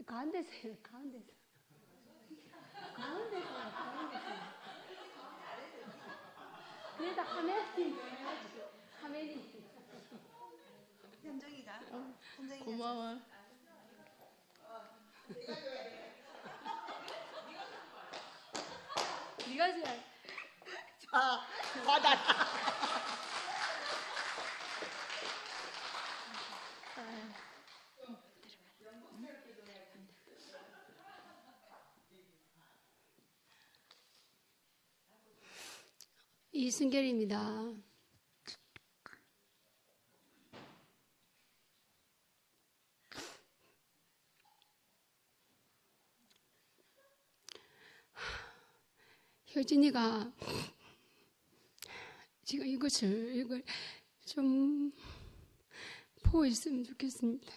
가운데서 해요, 가운데서. 가운데서. 그래도 화면이. 현정이가. 고마워. 네가 줘야. 자, 받아라. 이순결입니다. 효진이가 지금 이걸 좀 보고 있으면 좋겠습니다.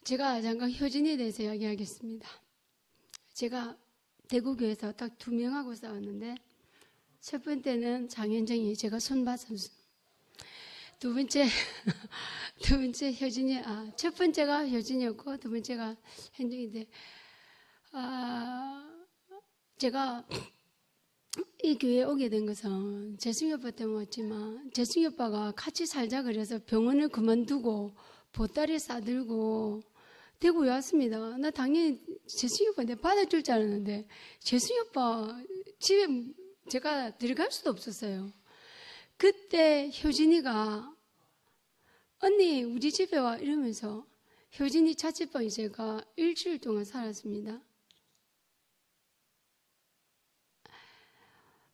제가 잠깐 효진이에 대해서 이야기하겠습니다. 제가 대구교에서 딱 2명하고 싸웠는데, 첫 번째는 장현정이, 제가 손바 선수. 두 번째 효진이, 첫 번째가 효진이었고, 두 번째가 현정인데, 제가 이 교회에 오게 된 것은 재승이 오빠 때문에 왔지만, 재승이 오빠가 같이 살자 그래서 병원을 그만두고 보따리 싸들고 대구에 왔습니다. 나 당연히 재승이 오빠한테 받아줄 줄 알았는데, 재승이 오빠 집에 제가 들어갈 수도 없었어요. 그때 효진이가 언니 우리 집에 와 이러면서 효진이 자취방에 제가 일주일 동안 살았습니다.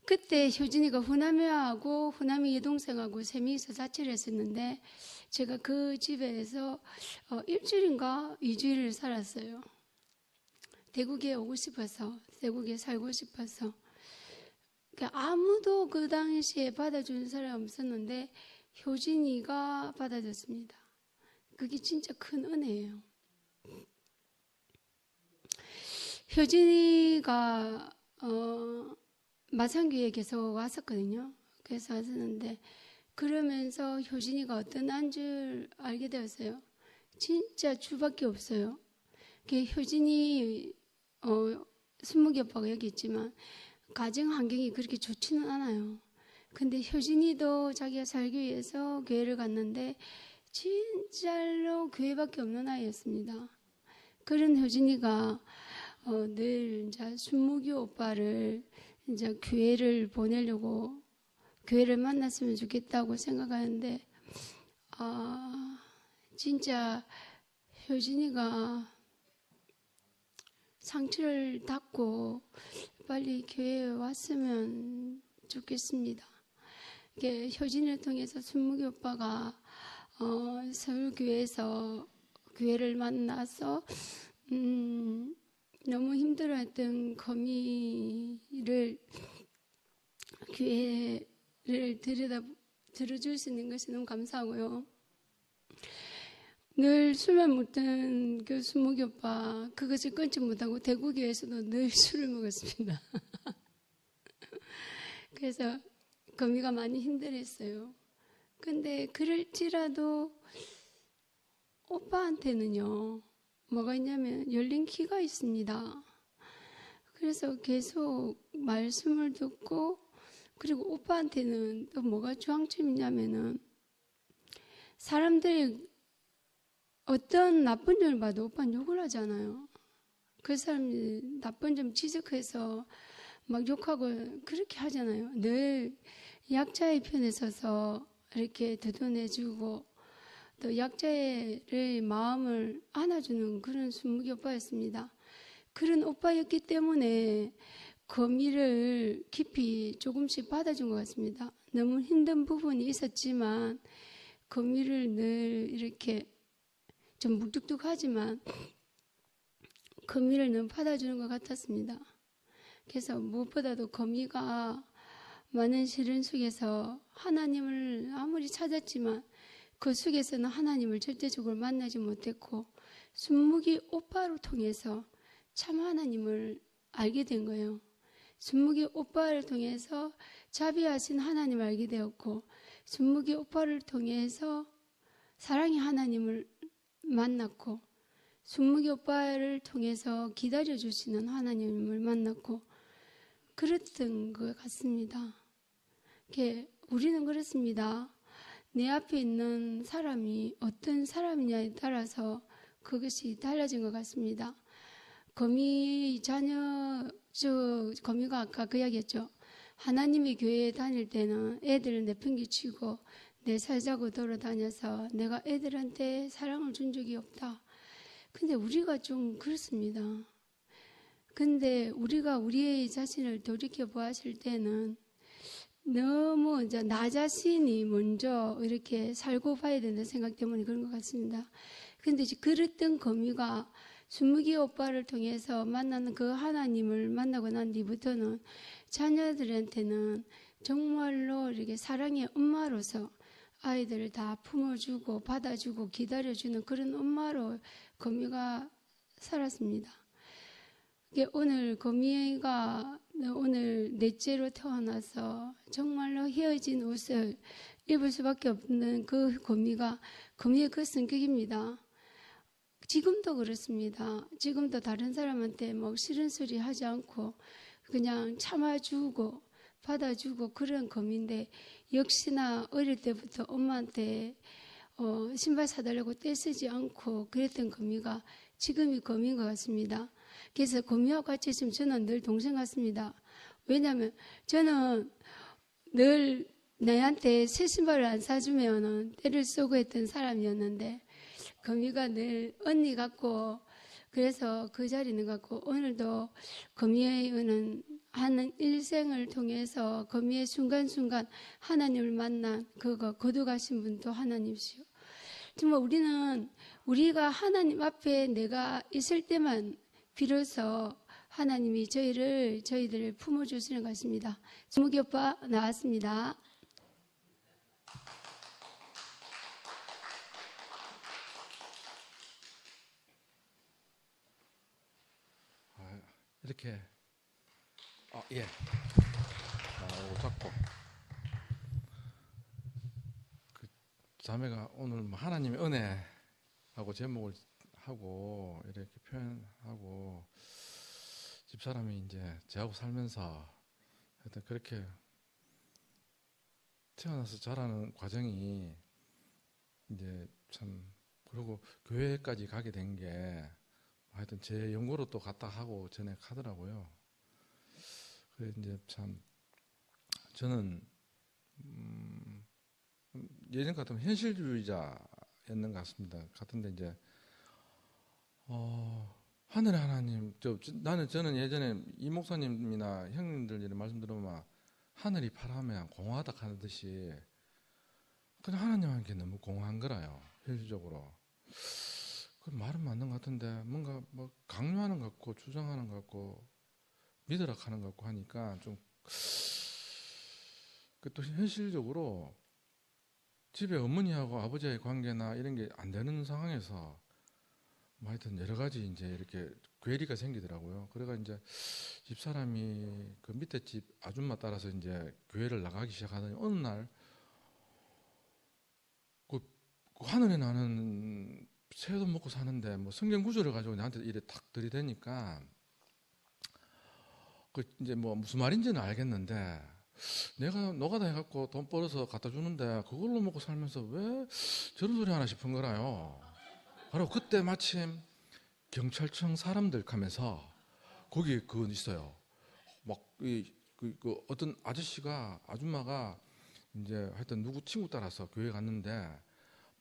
그때 효진이가 후남이하고 후남이 여동생하고 세 명이서 자취를 했었는데, 제가 그 집에서 일주일인가 2주일을 살았어요. 대구에 오고 싶어서, 대구에 살고 싶어서. 아무도 그 당시에 받아주는 사람이 없었는데 효진이가 받아줬습니다. 그게 진짜 큰 은혜예요. 효진이가 마산교회에 계속 왔었거든요. 그래서 왔었는데, 그러면서 효진이가 어떤 안 줄 알게 되었어요. 진짜 주밖에 없어요. 효진이 순묵이 오빠가 여기 있지만 가정 환경이 그렇게 좋지는 않아요. 근데 효진이도 자기가 살기 위해서 교회를 갔는데 진짜로 교회밖에 없는 아이였습니다. 그런 효진이가 늘 이제 순묵이 오빠를 이제 교회를 보내려고, 교회를 만났으면 좋겠다고 생각하는데, 진짜 효진이가 상처를 닫고 빨리 교회에 왔으면 좋겠습니다. 효진이를 통해서 순묵이 오빠가 서울교회에서 교회를 만나서 너무 힘들어했던 거미를 교회를 들어줄 수 있는 것이 너무 감사하고요. 늘 술만 먹던 그 순묵이 오빠, 그것을 끊지 못하고 대구교회에서도 늘 술을 먹었습니다. 그래서 거미가 많이 힘들었어요. 근데 그럴지라도 오빠한테는요, 뭐가 있냐면 열린 키가 있습니다. 그래서 계속 말씀을 듣고, 그리고 오빠한테는 또 뭐가 주황점이냐면은, 사람들이 어떤 나쁜 점을 봐도 오빠는 욕을 하잖아요. 그 사람이 나쁜 점 지적해서 막 욕하고 그렇게 하잖아요. 늘 약자의 편에 서서 이렇게 두둔해주고, 또 약자의 마음을 안아주는 그런 순묵이 오빠였습니다. 그런 오빠였기 때문에 거미를 깊이 조금씩 받아준 것 같습니다. 너무 힘든 부분이 있었지만 거미를 늘 이렇게 좀 묵뚝뚝하지만 거미를 너무 받아주는 것 같았습니다. 그래서 무엇보다도 거미가 많은 시련 속에서 하나님을 아무리 찾았지만 그 속에서는 하나님을 절대적으로 만나지 못했고, 순묵이 오빠로 통해서 참 하나님을 알게 된 거예요. 순묵이 오빠를 통해서 자비하신 하나님을 알게 되었고, 순무기 오빠를 통해서 사랑의 하나님을 만났고, 순무기 오빠를 통해서 기다려주시는 하나님을 만났고, 그랬던 것 같습니다. 우리는 그렇습니다. 내 앞에 있는 사람이 어떤 사람이냐에 따라서 그것이 달라진 것 같습니다. 거미 자녀, 거미가 아까 그 이야기했죠. 하나님의 교회에 다닐 때는 애들을 내팽개치고 내 살자고 돌아다녀서 내가 애들한테 사랑을 준 적이 없다. 근데 우리가 좀 그렇습니다. 근데 우리가 우리의 자신을 돌이켜 보았을 때는 너무 이제 나 자신이 먼저 이렇게 살고 봐야 된다는 생각 때문에 그런 것 같습니다. 근데 이제 그랬던 거미가 순무기 오빠를 통해서 만나는 그 하나님을 만나고 난 뒤부터는 자녀들한테는 정말로 이렇게 사랑의 엄마로서 아이들을 다 품어주고 받아주고 기다려주는 그런 엄마로 거미가 살았습니다. 오늘 거미가 오늘 넷째로 태어나서 정말로 헤어진 옷을 입을 수밖에 없는 그 거미가 거미의 그 성격입니다. 지금도 그렇습니다. 지금도 다른 사람한테 뭐 싫은 소리 하지 않고 그냥 참아주고 받아주고 그런 거미인데, 역시나 어릴 때부터 엄마한테 신발 사달라고 떼쓰지 않고 그랬던 거미가 지금이 거미인 것 같습니다. 그래서 거미와 같이 있으면 저는 늘 동생 같습니다. 왜냐하면 저는 늘 내한테 새 신발을 안 사주면 때를 쏘고 했던 사람이었는데, 거미가 늘 언니 같고 그래서 그 자리에 있는 것 같고, 오늘도 거미의 하는 일생을 통해서 거미의 순간순간 하나님을 만난 그거 거두가신 분도 하나님이시오. 정말 우리가 하나님 앞에 내가 있을 때만 비로소 하나님이 저희들을 품어주시는 것 같습니다. 주무기 오빠 나왔습니다. 이렇게 예. 잡고 그 자매가 오늘 뭐 하나님의 은혜하고 제목을 하고 이렇게 표현하고, 집사람이 이제 저하고 살면서 하여튼 그렇게 태어나서 자라는 과정이 이제 참, 그리고 교회까지 가게 된 게 하여튼 제 연고로 또 갔다 하고 전에 가더라고요. 그래 이제 참 저는 예전 같으면 현실주의자였는 것 같습니다. 같은데 이제 하늘의 하나님, 저는 예전에 이 목사님이나 형님들 이런 말씀 들으면 하늘이 파라면 공허하다 하듯이 그냥 하나님한테 너무 공허한 거라요. 현실적으로. 그 말은 맞는 것 같은데 뭔가 뭐 강요하는 것 같고 주장하는 것 같고 믿으라 하는 것 같고 하니까 좀 또 현실적으로 집에 어머니하고 아버지의 관계나 이런 게 안 되는 상황에서 뭐 하여튼 여러 가지 이제 이렇게 괴리가 생기더라고요. 그래가 이제 집사람이 그 밑에 집 아줌마 따라서 이제 교회를 나가기 시작하더니 어느 날 그 하늘에 나는 새도 먹고 사는데 뭐 성경 구절을 가지고 나한테 이래 탁 들이대니까 그 이제 뭐 무슨 말인지는 알겠는데, 내가 노가다 해갖고 돈 벌어서 갖다 주는데 그걸로 먹고 살면서 왜 저런 소리 하나 싶은 거라요. 바로 그때 마침 경찰청 사람들 가면서 거기 그거 있어요. 막 그 어떤 아줌마가 이제 하여튼 누구 친구 따라서 교회 갔는데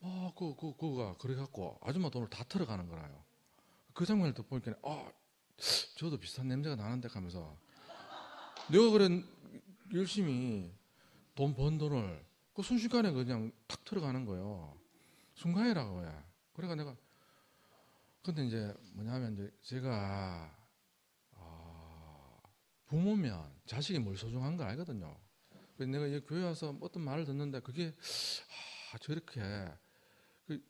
그거가 그래갖고 아줌마 돈을 다 털어가는 거라요. 그 장면을 또 보니까 저도 비슷한 냄새가 나는데 하면서 내가 그래 열심히 돈 번 돈을 그 순식간에 그냥 탁 털어가는 거예요. 순간이라고 해. 그래가 내가 근데 이제 뭐냐면 이제 제가 부모면 자식이 뭘 소중한 걸 알거든요. 그래서 내가 이 교회 와서 어떤 말을 듣는데 그게 저렇게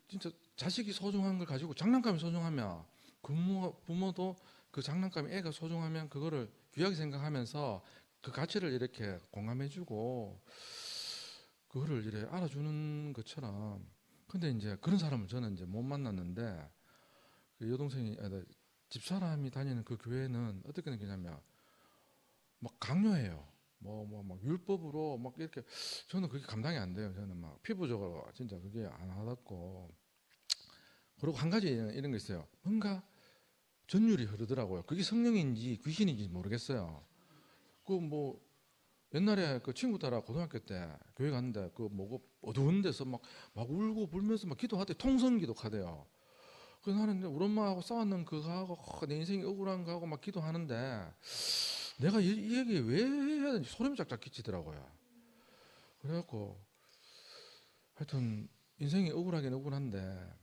진짜 자식이 소중한 걸 가지고 장난감이 소중하면 부모도 그 장난감이 애가 소중하면 그거를 귀하게 생각하면서 그 가치를 이렇게 공감해주고 그거를 이래 알아주는 것처럼. 근데 이제 그런 사람을 저는 이제 못 만났는데, 그 여동생이, 집사람이 다니는 그 교회는 어떻게 느끼냐면, 막 강요해요. 막 율법으로 막 이렇게. 저는 그게 감당이 안 돼요. 저는 막 피부적으로 진짜 그게 안 와닿고. 그리고 한 가지 이런 거 있어요. 뭔가 전율이 흐르더라고요. 그게 성령인지 귀신인지 모르겠어요. 그 뭐 옛날에 그 친구 따라 고등학교 때 교회 갔는데 그 뭐고 어두운 데서 막 울고 불면서 막 기도하대. 통성 기도하대요. 그래서 나는 우리 엄마하고 싸웠는 그거하고 내 인생이 억울한 거하고 막 기도하는데 내가 이 얘기 왜 해야 되는지 소름이 쫙쫙 끼치더라고요. 그래갖고 하여튼 인생이 억울하긴 억울한데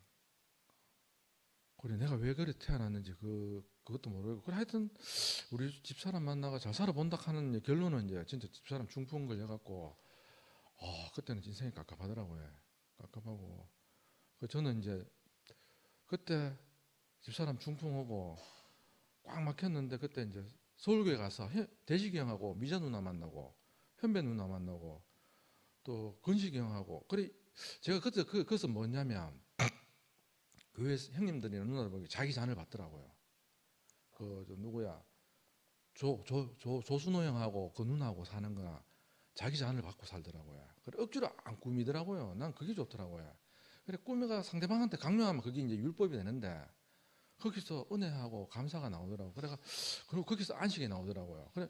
그래 내가 왜 그래 태어났는지 그것도 모르고 그래 하여튼 우리 집사람 만나가 잘 살아본다 하는 결론은 이제 진짜 집사람 중풍 걸려갖고 그때는 인생이 깝깝하더라고요. 깝깝하고 저는 이제 그때 집사람 중풍 오고 꽉 막혔는데 그때 이제 서울교회 가서 대식이 형하고 미자 누나 만나고 현배 누나 만나고 또 건식이 형하고 그래 제가 그때 그것은 뭐냐면 교회 형님들이나 누나들 보기 자기 잔을 받더라고요. 그 누구야 조순호 형하고 그 누나하고 사는 거나 자기 잔을 받고 살더라고요. 그래 억지로 안 꾸미더라고요. 난 그게 좋더라고요. 그래 꾸미가 상대방한테 강요하면 그게 이제 율법이 되는데 거기서 은혜하고 감사가 나오더라고. 그리고 거기서 안식이 나오더라고요. 그래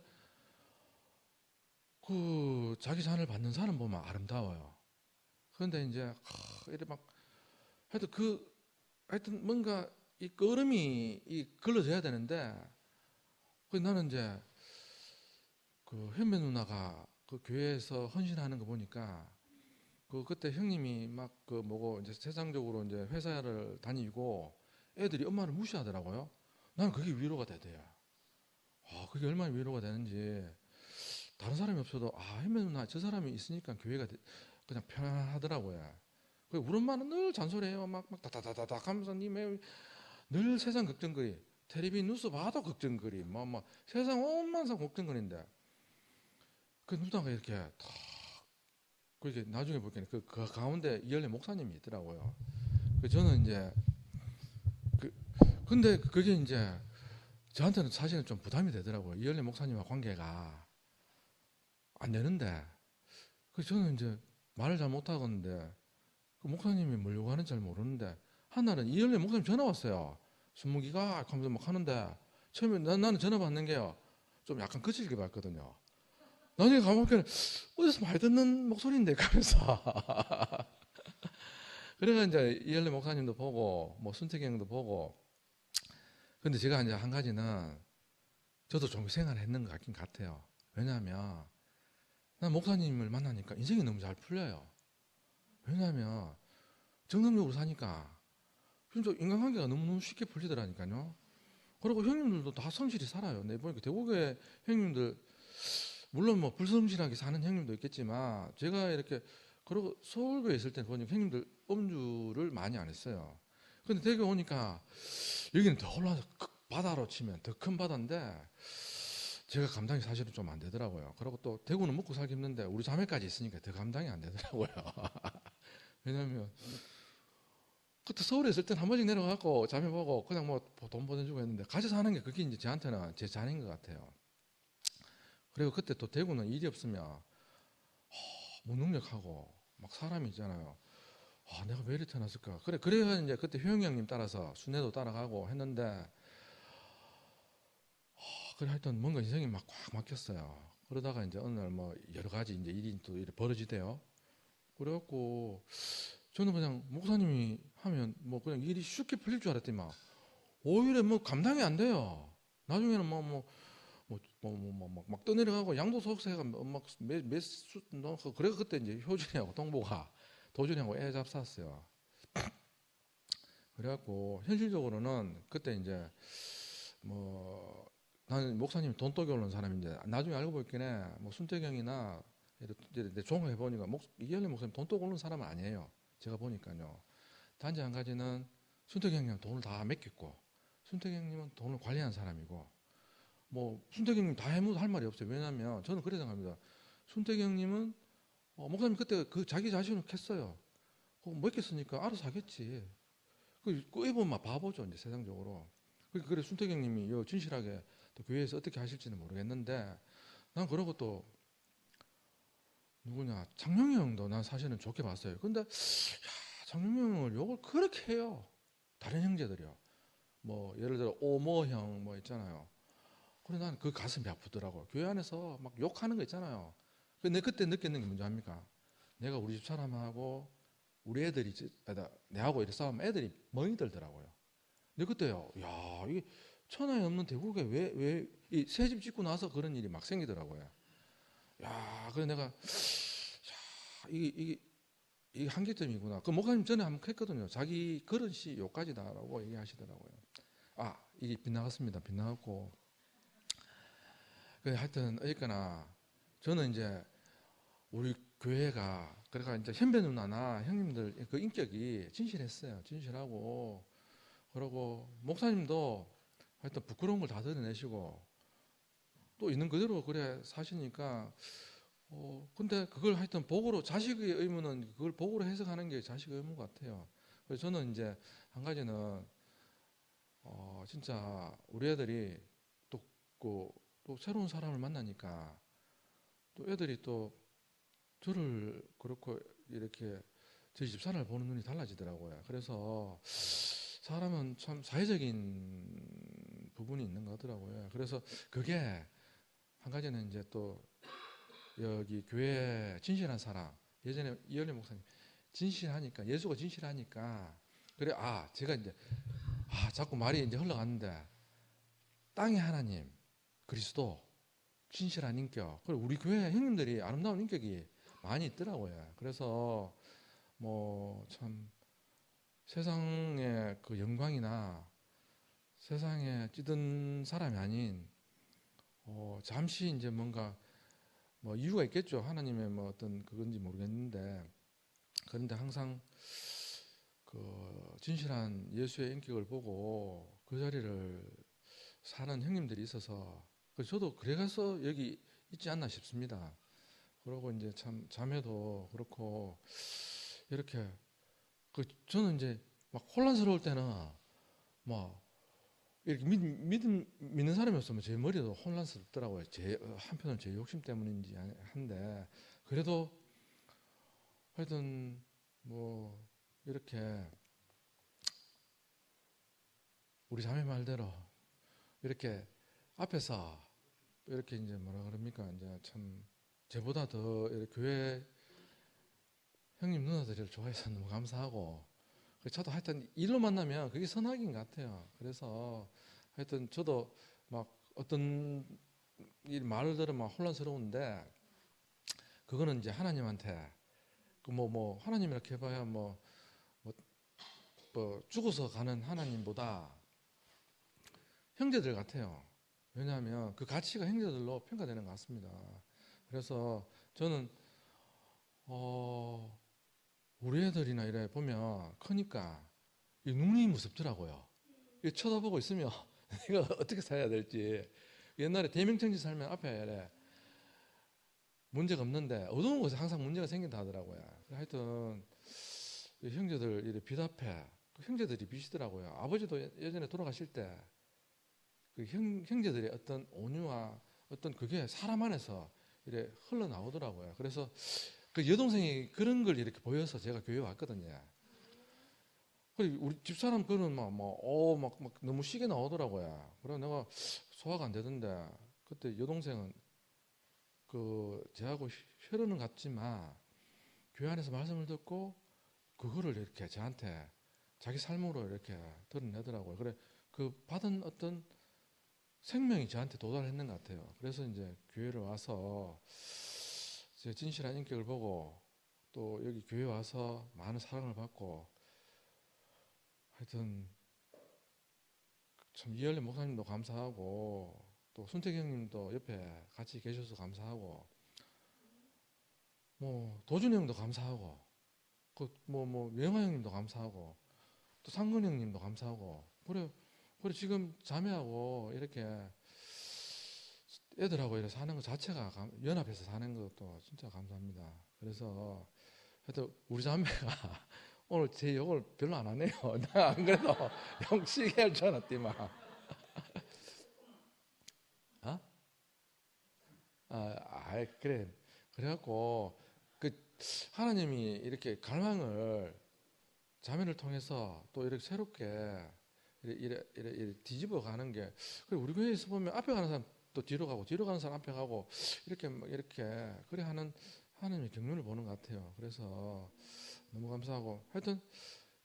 그 자기 잔을 받는 사람 보면 아름다워요. 그런데 이제 이래 막 하여튼 뭔가 이 끄름이 걸러져야 되는데 나는 이제 그 현배 누나가 그 교회에서 헌신하는 거 보니까 그때 형님이 막 그 뭐고 이제 세상적으로 이제 회사를 다니고 애들이 엄마를 무시하더라고요. 나는 그게 위로가 되대요. 그게 얼마나 위로가 되는지 다른 사람이 없어도 현배 누나 저 사람이 있으니까 교회가 그냥 편안하더라고요. 우리 엄마는 늘 잔소리해요. 막 다다다닥 하면서 늘 세상 걱정거리. 텔레비 뉴스 봐도 걱정거리. 세상 온만상 걱정거리인데 그 누나가 이렇게 탁 그렇게 나중에 보니까 그 가운데 이열레 목사님이 있더라고요. 저는 이제 근데 그게 이제 저한테는 사실은 좀 부담이 되더라고요. 이열레 목사님과 관계가 안 되는데 저는 이제 말을 잘 못하겠는데 그 목사님이 뭐려고 하는지 잘 모르는데 한날은 이열레 목사님 전화 왔어요. 순무기가 하면서 막 하는데 처음에 나는 전화 받는 게요 좀 약간 거칠게 받거든요. 나중에 가보니까 어디서 많이 듣는 목소리인데 하면서 그래가 이제 이열레 목사님도 보고 뭐 순택이 형도 보고 근데 제가 이제 한 가지는 저도 종교 생활을 했는 것 같긴 같아요. 왜냐하면 난 목사님을 만나니까 인생이 너무 잘 풀려요. 왜냐하면 정상적으로 사니까 진짜 인간관계가 너무너무 쉽게 풀리더라니까요. 그리고 형님들도 다 성실히 살아요. 내 보니까 대구교회 형님들 물론 뭐 불성실하게 사는 형님도 있겠지만 제가 이렇게 그리고 서울교회 있을 때 보니까 형님들 음주를 많이 안 했어요. 근데 대구 오니까 여기는 더 올라서 바다로 치면 더 큰 바다인데 제가 감당이 사실은 좀 안 되더라고요. 그리고 또 대구는 먹고 살기 힘든데 우리 자매까지 있으니까 더 감당이 안 되더라고요. 왜냐면 그때 서울에 있을 땐 한 번씩 내려가고 자매 보고 그냥 뭐 돈 보내주고 했는데 같이 사는 게 그게 이제 저한테는 제 잔인 것 같아요. 그리고 그때 또 대구는 일이 없으면 무능력하고 막 사람이 있잖아요. 내가 왜 이렇게 태어났을까? 그래야 이제 그때 효영이 형님 따라서 순회도 따라가고 했는데 그래 하여튼 뭔가 인생이 막 꽉 막혔어요. 그러다가 이제 어느 날 뭐 여러 가지 이제 일이 또 이렇게 벌어지대요. 그래갖고 저는 그냥 목사님이 하면 뭐 그냥 일이 쉽게 풀릴 줄 알았더니 오히려 뭐 감당이 안 돼요. 나중에는 막 떠내려가고 양도소득세가 몇수 넣고 그래서 그때 이제 효준이하고 동보가 도준이하고 애 잡쌌어요. 그래갖고 현실적으로는 그때 이제 뭐 나는 목사님이 돈 떠겨 오는 사람인데 나중에 알고 보니까 뭐 순태경이나 내 종합해 보니까 이현래 목사님 돈 떠고 오는 사람은 아니에요. 제가 보니까요. 단지 한 가지는 순태경 형님 돈을 다 맡겼고 순태경 형님은 돈을 관리한 사람이고 뭐 순태경 형님 다 해도 할 말이 없어요. 왜냐하면 저는 그래 생각합니다. 순태경 형님은 목사님 그때 그 자기 자신을 캤어요. 먹겠으니까 알아서 하겠지. 그 이분 막 바보죠, 이제 세상적으로. 그래 순택형님이 진실하게 또 교회에서 어떻게 하실지는 모르겠는데, 난 그러고 또 누구냐 장영희 형도 난 사실은 좋게 봤어요. 근데 야, 장영희 형을 욕을 그렇게 해요. 다른 형제들이요. 뭐 예를 들어 오모 형 뭐 있잖아요. 그래 난 그 가슴이 아프더라고. 교회 안에서 막 욕하는 거 있잖아요. 근데 그때 느꼈는 게 뭔지 압니까? 내가 우리 집 사람하고 우리 애들이 내하고 이렇게 싸우면 애들이 멍이 들더라고요. 근데 그때요, 야 이게 천하에 없는 대국에 왜 이 새 집 짓고 나서 그런 일이 막 생기더라고요. 야, 그래 내가 야, 이게 한계점이구나. 그 목사님 전에 한번 했거든요. 자기 그릇이 요까지다라고 얘기하시더라고요. 아, 이게 빗나갔습니다. 빗나갔고. 그래 하여튼 어쨌거나 저는 이제 우리 교회가 그러니까 이제 현배 누나나 형님들 그 인격이 진실했어요. 진실하고 그러고 목사님도 하여튼 부끄러운 걸 다 드러내시고 또 있는 그대로 그래 사시니까 근데 그걸 하여튼 복으로 자식의 의무는 그걸 복으로 해석하는 게 자식의 의무 같아요. 그래서 저는 이제 한 가지는 진짜 우리 애들이 또 새로운 사람을 만나니까 또 애들이 또 저를 그렇고 이렇게 저희 집사람을 보는 눈이 달라지더라고요. 그래서 사람은 참 사회적인 부분이 있는 것 같더라고요. 그래서 그게 한 가지는 이제 또 여기 교회 진실한 사람 예전에 이현리 목사님 진실하니까 예수가 진실하니까 그래 제가 이제 자꾸 말이 이제 흘러갔는데 땅의 하나님 그리스도 진실한 인격 그리고 우리 교회 형님들이 아름다운 인격이 많이 있더라고요. 그래서 뭐 참 세상의 그 영광이나 세상에 찌든 사람이 아닌 잠시 이제 뭔가 뭐 이유가 있겠죠. 하나님의 뭐 어떤 그건지 모르겠는데 그런데 항상 그 진실한 예수의 인격을 보고 그 자리를 사는 형님들이 있어서 저도 그래서 여기 있지 않나 싶습니다. 그러고 이제 참 자매도 그렇고 이렇게 저는 이제 막 혼란스러울 때는 막 이렇게 믿는 사람이 없으면 제 머리도 혼란스럽더라고요. 한편은 제 욕심 때문인지 한데 그래도 하여튼 뭐 이렇게 우리 자매 말대로 이렇게 앞에서 이렇게 이제 뭐라 그럽니까 이제 참 제보다 더 이렇게 교회 형님 누나들을 좋아해서 너무 감사하고 저도 하여튼 일로 만나면 그게 선악인 것 같아요. 그래서 하여튼 저도 막 어떤 이 말을 들으면 막 혼란스러운데 그거는 이제 하나님한테 뭐 하나님 이렇게 해봐야 뭐 죽어서 가는 하나님보다 형제들 같아요. 왜냐하면 그 가치가 형제들로 평가되는 것 같습니다. 그래서 저는 우리 애들이나 이래 보면 크니까 이 눈이 무섭더라고요. 쳐다보고 있으면 내가 어떻게 살아야 될지. 옛날에 대명청지 살면 앞에 이래 문제가 없는데 어두운 곳에 항상 문제가 생긴다 하더라고요. 하여튼 형제들 이래 빛 앞에 그 형제들이 빛이더라고요. 아버지도 예전에 돌아가실 때 그 형제들의 어떤 온유와 어떤 그게 사람 안에서 이래 흘러나오더라고요. 그래서 그 여동생이 그런 걸 이렇게 보여서 제가 교회 왔거든요. 우리 집사람 그는 막 너무 시게 나오더라고요. 그래서 내가 소화가 안 되던데 그때 여동생은 저하고 혈연은 같지만 교회 안에서 말씀을 듣고 그거를 이렇게 저한테 자기 삶으로 이렇게 드러내더라고요. 그래 그 받은 어떤 생명이 저한테 도달했는 것 같아요. 그래서 이제 교회를 와서 제 진실한 인격을 보고 또 여기 교회 와서 많은 사랑을 받고 하여튼 참 이열리 목사님도 감사하고 또 순택 형님도 옆에 같이 계셔서 감사하고 뭐 도준 형도 감사하고 명화 형님도 감사하고 또 상근 형님도 감사하고 그래 지금 자매하고 이렇게 애들하고 이렇게 사는 것 자체가 연합해서 사는 것도 진짜 감사합니다. 그래서 하여튼 우리 자매가 오늘 제 욕을 별로 안 하네요. 나 안 그래도 형 시게 할 줄 알았더만. 어? 그래. 그래갖고 그 하나님이 이렇게 갈망을 자매를 통해서 또 이렇게 새롭게 이래 뒤집어 가는 게, 그래 우리 교회에서 보면 앞에 가는 사람 또 뒤로 가고 뒤로 가는 사람 앞에 가고 이렇게 그래 하는 하나님의 경륜을 보는 것 같아요. 그래서 너무 감사하고, 하여튼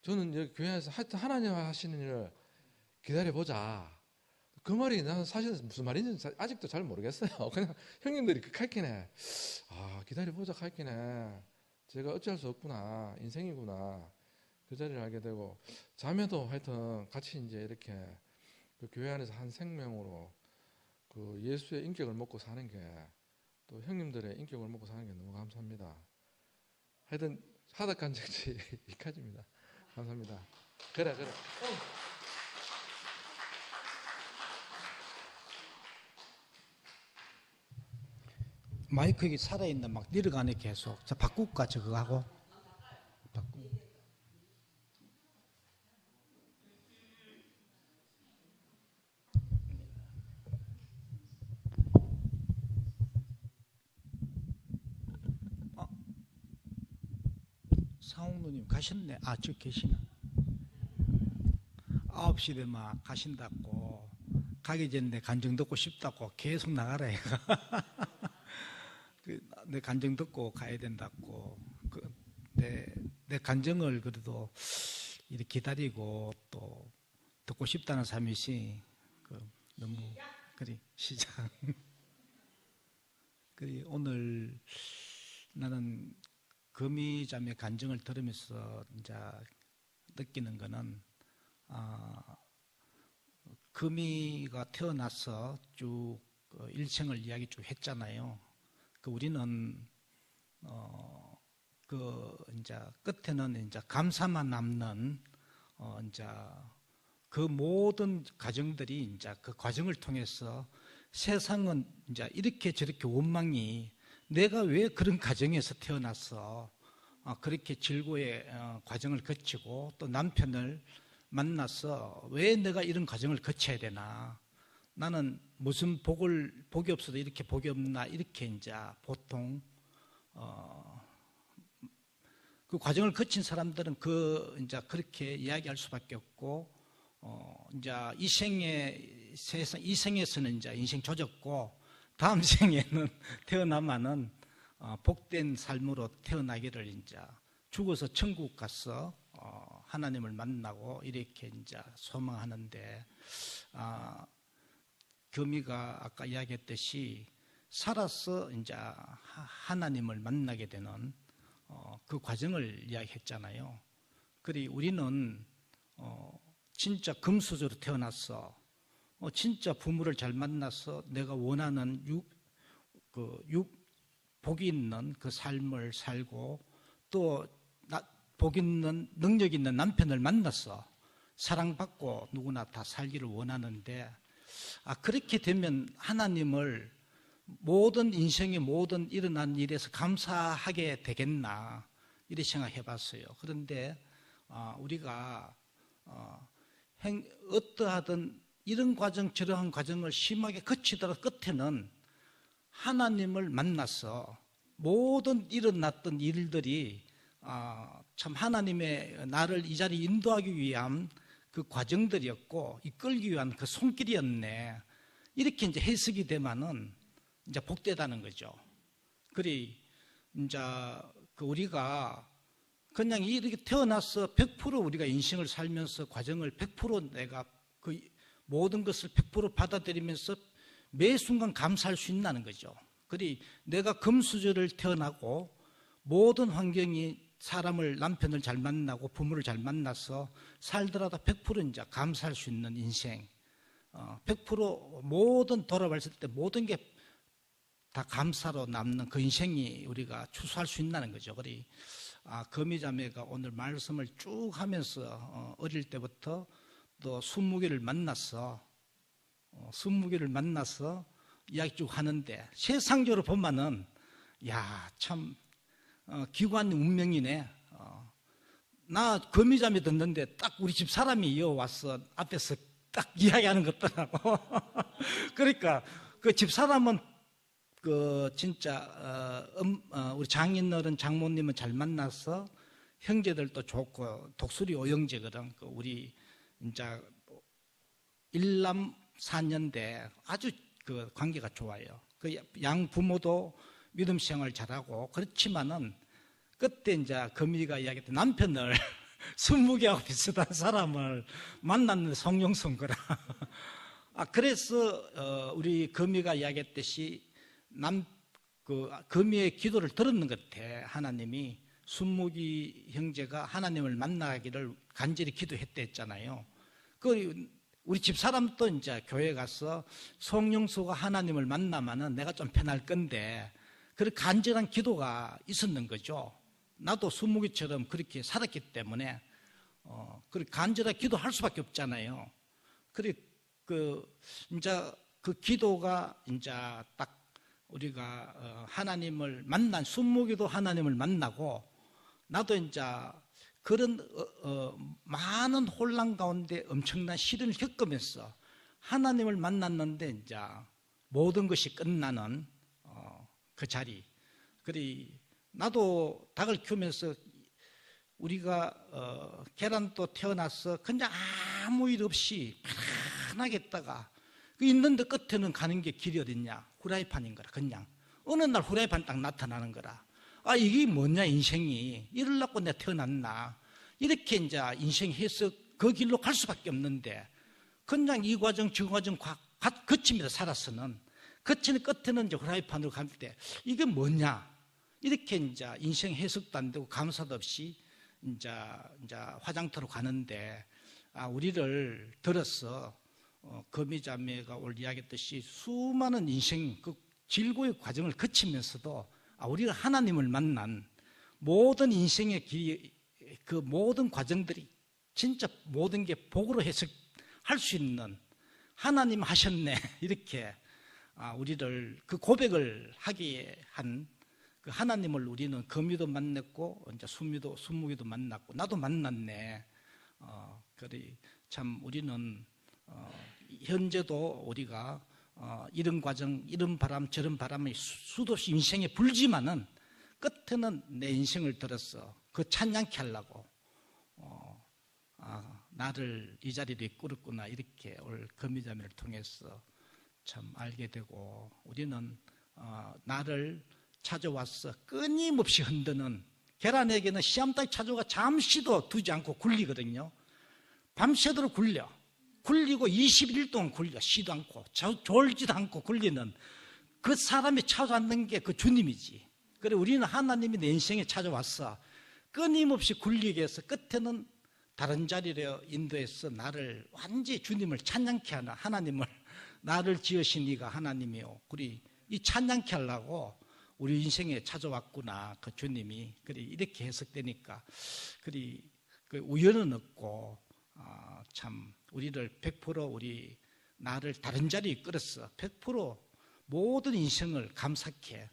저는 여기 교회에서 하여튼 하나님 하시는 일을 기다려 보자. 그 말이 나는 사실 무슨 말인지 아직도 잘 모르겠어요. 그냥 형님들이 그 칼키네. 기다려 보자 칼키네. 제가 어찌할 수 없구나. 인생이구나. 그 자리를 알게 되고, 자매도 하여튼 같이 이제 이렇게 그 교회 안에서 한 생명으로 그 예수의 인격을 먹고 사는 게, 또 형님들의 인격을 먹고 사는 게 너무 감사합니다. 하여튼 하덕한 정치 이까지입니다. 감사합니다. 그래. 마이크 여기 살아있는 막 내려가네 계속. 자, 바꿀까 저거 하고. 바꾸. 상옥누님 가셨네. 저 계시나. 9시 되면 가신다고. 가기 전에 간증 듣고 싶다고 계속 나가라 얘가. 내 간증 듣고 가야 된다고. 내 간증을 그래도 이렇게 기다리고 또 듣고 싶다는 사람이시 너무 시작. 오늘 나는 금이자매 간증을 들으면서 이제 느끼는 거는, 금이가 태어나서 쭉 일생을 이야기 쭉 했잖아요. 우리는 이제 끝에는 이제 감사만 남는 이제 그 모든 과정들이 이제 그 과정을 통해서 세상은 이제 이렇게 저렇게 원망이, 내가 왜 그런 가정에서 태어났어? 그렇게 질고의 과정을 거치고 또 남편을 만나서 왜 내가 이런 과정을 거쳐야 되나? 나는 무슨 복이 없어도 이렇게 복이 없나? 이렇게 이제 보통 그 과정을 거친 사람들은 이제 그렇게 이야기할 수밖에 없고, 이제 이 생에서는 이제 인생 조졌고, 다음 생에는 태어나면은 복된 삶으로 태어나기를 이제 죽어서 천국 가서 하나님을 만나고 이렇게 이제 소망하는데, 금이가 아까 이야기했듯이 살아서 이제 하나님을 만나게 되는 그 과정을 이야기했잖아요. 우리는 진짜 금수저로 태어났어. 진짜 부모를 잘 만나서 내가 원하는 복이 있는 그 삶을 살고, 또 복 있는 능력 있는 남편을 만났어. 사랑받고 누구나 다 살기를 원하는데, 그렇게 되면 하나님을 모든 인생의 모든 일어난 일에서 감사하게 되겠나, 이렇게 생각해 봤어요. 그런데 우리가 어떠하든 이런 과정 저러한 과정을 심하게 거치다가 끝에는 하나님을 만나서 모든 일어났던 일들이 참 하나님의 나를 이 자리에 인도하기 위한 그 과정들이었고 이끌기 위한 그 손길이었네, 이렇게 이제 해석이 되면은 이제 복되다는 거죠. 이제 우리가 그냥 이렇게 태어나서 100% 우리가 인생을 살면서 과정을 100% 내가 그 모든 것을 100% 받아들이면서 매 순간 감사할 수 있다는 거죠. 내가 금수저를 태어나고 모든 환경이 남편을 잘 만나고 부모를 잘 만나서 살더라도 100% 이제 감사할 수 있는 인생, 100% 모든 돌아봤을 때 모든 게 다 감사로 남는 그 인생이 우리가 추수할 수 있다는 거죠. 금이자매가 오늘 말씀을 쭉 하면서 어릴 때부터 또 20개를 만나서 이야기 쭉 하는데 세상적으로 보면은 야, 참 기관 운명이네. 나 거미잠에 듣는데 딱 우리 집 사람이 이어와서 앞에서 딱 이야기하는 것더라고. 그러니까 그 집 사람은 그 진짜 우리 장인어른 장모님은 잘 만나서 형제들도 좋고 독수리 오형제거든. 그 우리 이제 일남 사녀인데 아주 그 관계가 좋아요. 그 양 부모도 믿음 생활 잘하고 그렇지만은 그때 이제 거미가 이야기했던 남편을 20개하고 비슷한 사람을 만났는데 성령선 거라. 그래서 우리 거미가 이야기했듯이 거미의 기도를 들었는 것 같아. 하나님이 순무기 형제가 하나님을 만나기를 간절히 기도했다 했잖아요. 우리 집 사람도 이제 교회 가서 성령수가 하나님을 만나면은 내가 좀 편할 건데 그런 간절한 기도가 있었는 거죠. 나도 순무기처럼 그렇게 살았기 때문에 그렇게 간절하게 기도할 수밖에 없잖아요. 그래 이제 그 기도가 이제 딱 우리가 하나님을 만난 순무기도 하나님을 만나고 나도 이제 그런 많은 혼란 가운데 엄청난 시련을 겪으면서 하나님을 만났는데 이제 모든 것이 끝나는 그 자리. 그래 나도 닭을 키우면서 우리가 계란도 태어나서 그냥 아무 일 없이 편하게 있다가 있는데 끝에는 가는 게 길이 어딨냐? 후라이팬인 거라. 그냥 어느 날 후라이팬 딱 나타나는 거라. 이게 뭐냐 인생이 이럴라고 내가 태어났나 이렇게 이제 인생 해석 그 길로 갈 수밖에 없는데 그냥 이 과정 저 과정 거치면서 살아서는 거치는 끝에는 이제 후라이팬으로 갈 때 이게 뭐냐 이렇게 이제 인생 해석도 안 되고 감사도 없이 이제 화장터로 가는데 우리를 들어서 거미자매가 오늘 이야기했듯이 수많은 인생 그 즐거운 과정을 거치면서도 우리가 하나님을 만난 모든 인생의 그 모든 과정들이 진짜 모든 게 복으로 해석할 수 있는 하나님 하셨네 이렇게 우리를 그 고백을 하게 한 그 하나님을 우리는 거미도 만났고 이제 순무기도 만났고 나도 만났네. 그래 참 우리는 현재도 우리가 이런 과정, 이런 바람, 저런 바람이 수도 없이 인생에 불지만은 끝에는 내 인생을 들어서 그 찬양케 하려고 나를 이 자리로 이끌었구나 이렇게 오늘 거미자매를 통해서 참 알게 되고 우리는 나를 찾아와서 끊임없이 흔드는 계란에게는 씨암탉이 찾아와 잠시도 두지 않고 굴리거든요. 밤새도록 굴리고 21일 동안 굴려 쉬도 않고 졸지도 않고 굴리는 그 사람이 찾아왔는 게 그 주님이지. 그래 우리는 하나님이 내 인생에 찾아왔어 끊임없이 굴리게 해서 끝에는 다른 자리로 인도해서 나를 완전히 주님을 찬양케 하는 하나님을 나를 지으신 이가 하나님이요. 우리 이 찬양케 하려고 우리 인생에 찾아왔구나 그 주님이. 그래 이렇게 해석되니까 그래 그 우연은 없고 참 우리를 100% 우리 나를 다른 자리에 끌었어. 100% 모든 인생을 감사케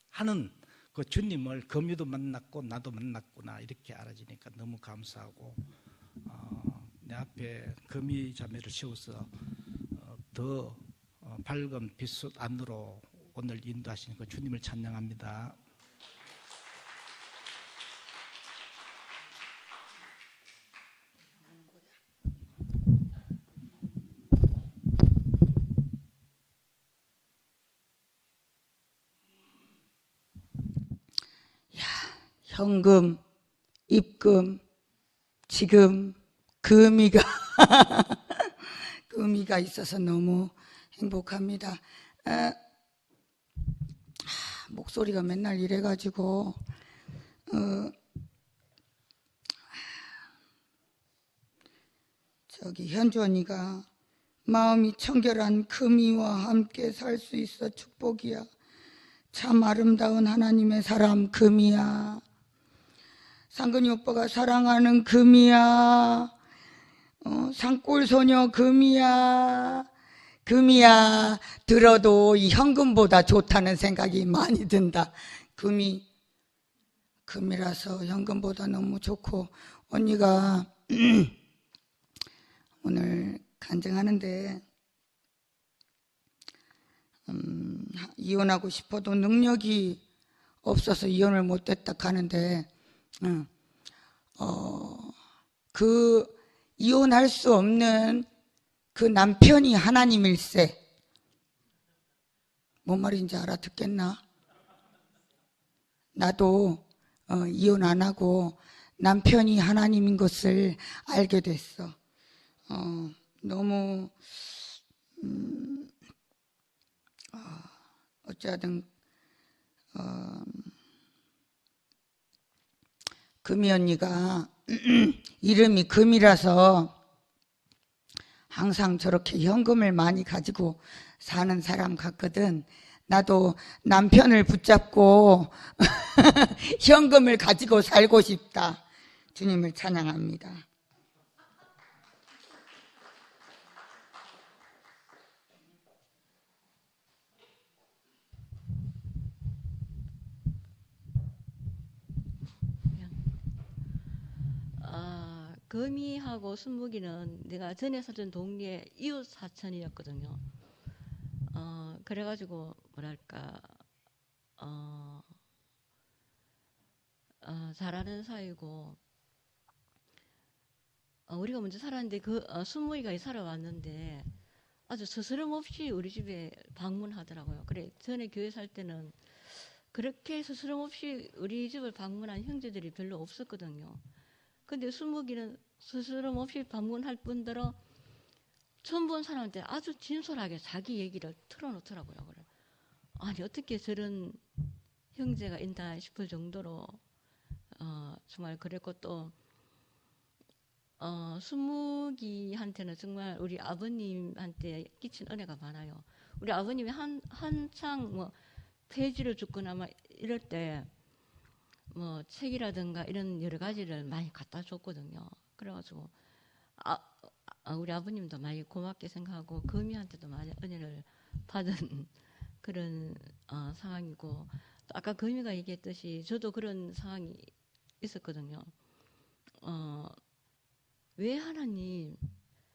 하는 그 주님을 거미도 만났고 나도 만났구나 이렇게 알아지니까 너무 감사하고 내 앞에 거미 자매를 세워서 더 밝은 빛 안으로 오늘 인도하시는 그 주님을 찬양합니다. 현금, 입금, 지금 금이가 금이가 있어서 너무 행복합니다. 목소리가 맨날 이래가지고 현주 언니가 마음이 청결한 금이와 함께 살 수 있어 축복이야. 참 아름다운 하나님의 사람 금이야. 상근이 오빠가 사랑하는 금이야. 산골소녀 금이야. 금이야 들어도 이 현금보다 좋다는 생각이 많이 든다. 금이라서 현금보다 너무 좋고, 언니가 오늘 간증하는데 이혼하고 싶어도 능력이 없어서 이혼을 못했다 하는데, 그 이혼할 수 없는 그 남편이 하나님일세. 뭔 말인지 알아듣겠나? 나도 이혼 안 하고 남편이 하나님인 것을 알게 됐어. 너무 어찌하든 금이 언니가 이름이 금이라서 항상 저렇게 현금을 많이 가지고 사는 사람 같거든. 나도 남편을 붙잡고 현금을 가지고 살고 싶다. 주님을 찬양합니다. 금이하고 순묵이는 내가 전에 살던 동네 이웃 사촌이었거든요. 그래가지고 뭐랄까 잘하는 사이고, 우리가 먼저 살았는데 순묵이가 살아왔는데 아주 스스럼없이 우리 집에 방문하더라고요. 그래, 전에 교회 살 때는 그렇게 스스럼없이 우리 집을 방문한 형제들이 별로 없었거든요. 근데 순묵이는 스스럼없이 방문할 뿐더러 처음 본 사람한테 아주 진솔하게 자기 얘기를 털어놓더라고요. 그래. 아니, 어떻게 저런 형제가 있나 싶을 정도로 정말 그랬고, 또 순묵이한테는 정말 우리 아버님한테 끼친 은혜가 많아요. 우리 아버님이 한창 뭐 폐지를 죽거나 막 이럴 때 뭐 책이라든가 이런 여러 가지를 많이 갖다 줬거든요. 그래가지고 우리 아버님도 많이 고맙게 생각하고 금이한테도 많이 은혜를 받은 그런 상황이고, 또 아까 금이가 얘기했듯이 저도 그런 상황이 있었거든요. 왜 하나님,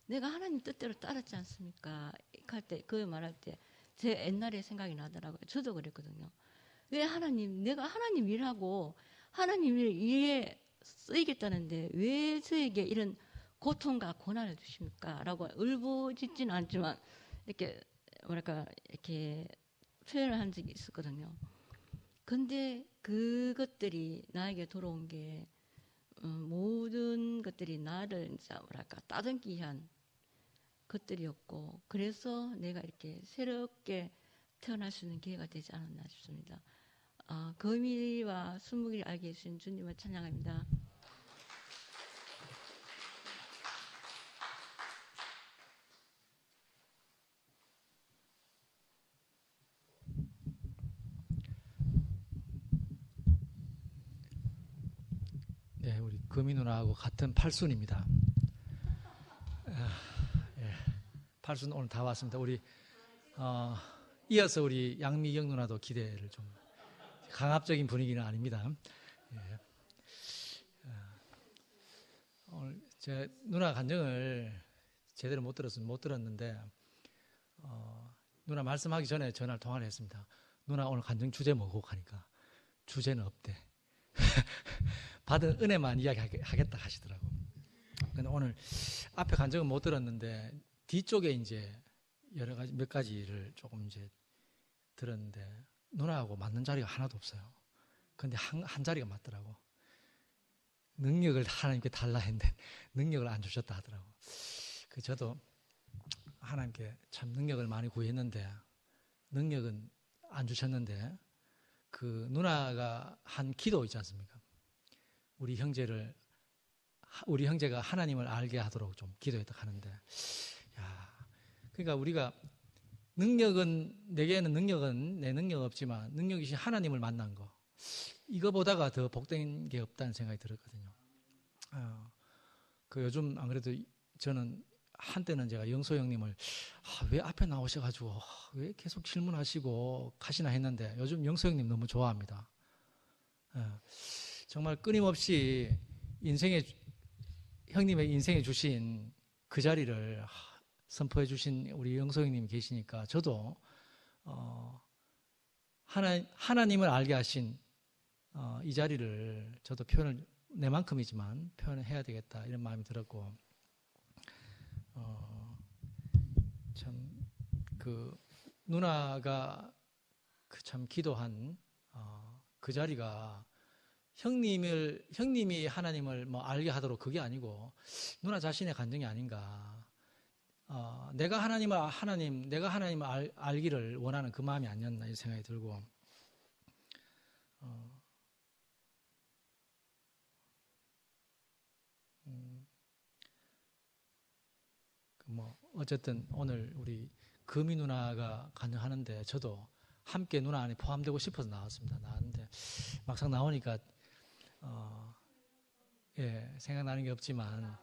내가 하나님 뜻대로 따랐지 않습니까? 할 때, 그 말할 때 제 옛날에 생각이 나더라고요. 저도 그랬거든요. 왜 하나님, 내가 하나님 일하고 하나님 일에 쓰이겠다는데 왜 저에게 이런 고통과 고난을 주십니까? 라고 울부짖지는 않지만 이렇게 뭐랄까 이렇게 표현을 한 적이 있었거든요. 근데 그것들이 나에게 돌아온 게 모든 것들이 나를 이제 뭐랄까 따듬기 위한 것들이었고, 그래서 내가 이렇게 새롭게 태어날 수 있는 기회가 되지 않았나 싶습니다. 금이와 순묵이를 알게 해주신 주님을 찬양합니다. 네, 우리 금이 누나하고 같은 팔순입니다. 팔순 오늘 다 왔습니다. 우리 이어서 우리 양미경 누나도 기대를 좀, 강압적인 분위기는 아닙니다. 예. 오늘 제 누나 간증을 제대로 못 들었는데 누나 말씀하기 전에 전화를 통화를 했습니다. 누나 오늘 간증 주제 뭐고 하니까 주제는 없대. 받은 은혜만 이야기하겠다 하시더라고. 근데 오늘 앞에 간증은 못 들었는데 뒤쪽에 이제 여러 가지 몇 가지를 조금 이제 들었는데 누나하고 맞는 자리가 하나도 없어요. 근데 한 자리가 맞더라고. 능력을 하나님께 달라 했는데 능력을 안 주셨다 하더라고. 저도 하나님께 참 능력을 많이 구했는데 능력은 안 주셨는데, 그 누나가 한 기도 있지 않습니까? 우리 형제가 하나님을 알게 하도록 좀 기도했다 하는데, 그러니까 우리가 내게는 능력은 내 능력 없지만 능력이신 하나님을 만난 거, 이거보다가 더 복된 게 없다는 생각이 들었거든요. 요즘 안 그래도 저는 한때는 제가 영소 형님을 왜 앞에 나오셔가지고 왜 계속 질문하시고 가시나 했는데 요즘 영소 형님 너무 좋아합니다. 정말 끊임없이 형님의 인생에 주신 그 자리를 선포해 주신 우리 영소 형님이 계시니까 저도 하나님을 알게 하신 이 자리를 저도 표현을 내만큼이지만 표현을 해야 되겠다 이런 마음이 들었고 참 그 누나가 그 참 기도한 그 자리가 형님이 하나님을 뭐 알게 하도록 그게 아니고 누나 자신의 간증이 아닌가. 내가 하나님을 알기를 원하는 그 마음이 아니었나 이 생각이 들고 뭐 어쨌든 오늘 우리 금이 누나가 간증하는데 저도 함께 누나 안에 포함되고 싶어서 나왔는데 막상 나오니까 생각나는 게 없지만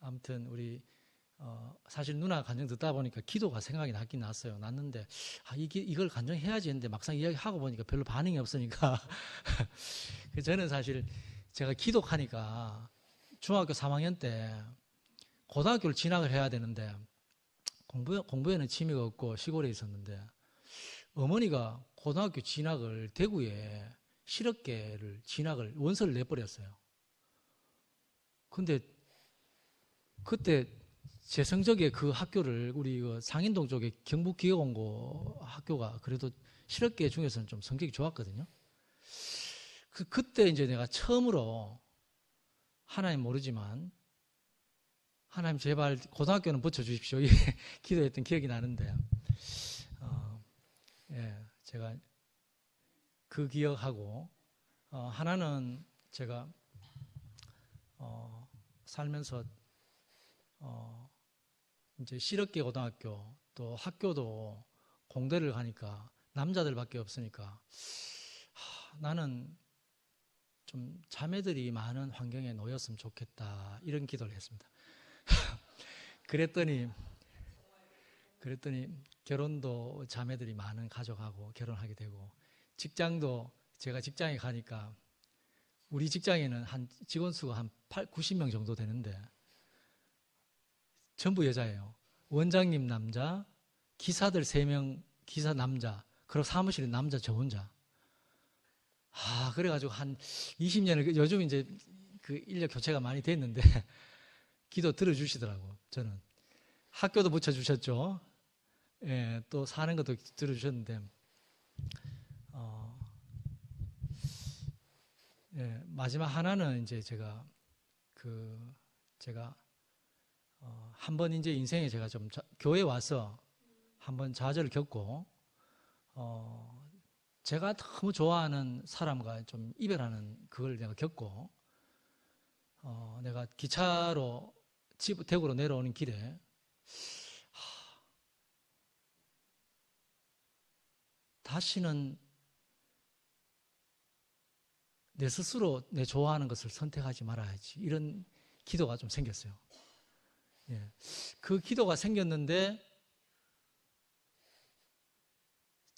아무튼 우리 사실 누나 간증 듣다 보니까 기도가 생각이 났는데 이걸 간증해야지 했는데 막상 이야기하고 보니까 별로 반응이 없으니까 저는 사실 제가 기독하니까 중학교 3학년 때 고등학교를 진학을 해야 되는데 공부에는 취미가 없고 시골에 있었는데 어머니가 고등학교 진학을 대구에 실업계를 진학을 원서를 내버렸어요. 근데 그때 제 성적에 그 학교를 우리 그 상인동 쪽에 경북기업원고 학교가 그래도 실업계 중에서는 좀 성적이 좋았거든요. 그때 이제 내가 처음으로 하나님 모르지만 하나님 제발 고등학교는 붙여주십시오. 기도했던 기억이 나는데 제가 그 기억하고 하나는 제가 살면서 이제 실업계 고등학교 또 학교도 공대를 가니까 남자들밖에 없으니까 나는 좀 자매들이 많은 환경에 놓였으면 좋겠다 이런 기도를 했습니다. 그랬더니 결혼도 자매들이 많은 가족하고 결혼하게 되고 직장도 제가 직장에 가니까 우리 직장에는 한 직원 수가 한 90명 정도 되는데 전부 여자예요. 원장님 남자, 기사들 3명, 기사 남자, 그리고 사무실에 남자 저 혼자. 그래가지고 한 20년을, 요즘 이제 그 인력 교체가 많이 됐는데, 기도 들어주시더라고, 저는. 학교도 붙여주셨죠. 또 사는 것도 들어주셨는데, 마지막 하나는 이제 제가 한 번 이제 인생에 제가 좀 교회 와서 한번 좌절을 겪고 제가 너무 좋아하는 사람과 좀 이별하는 그걸 내가 겪고 내가 기차로 대구로 내려오는 길에 다시는 내 스스로 내 좋아하는 것을 선택하지 말아야지 이런 기도가 좀 생겼어요. 그 기도가 생겼는데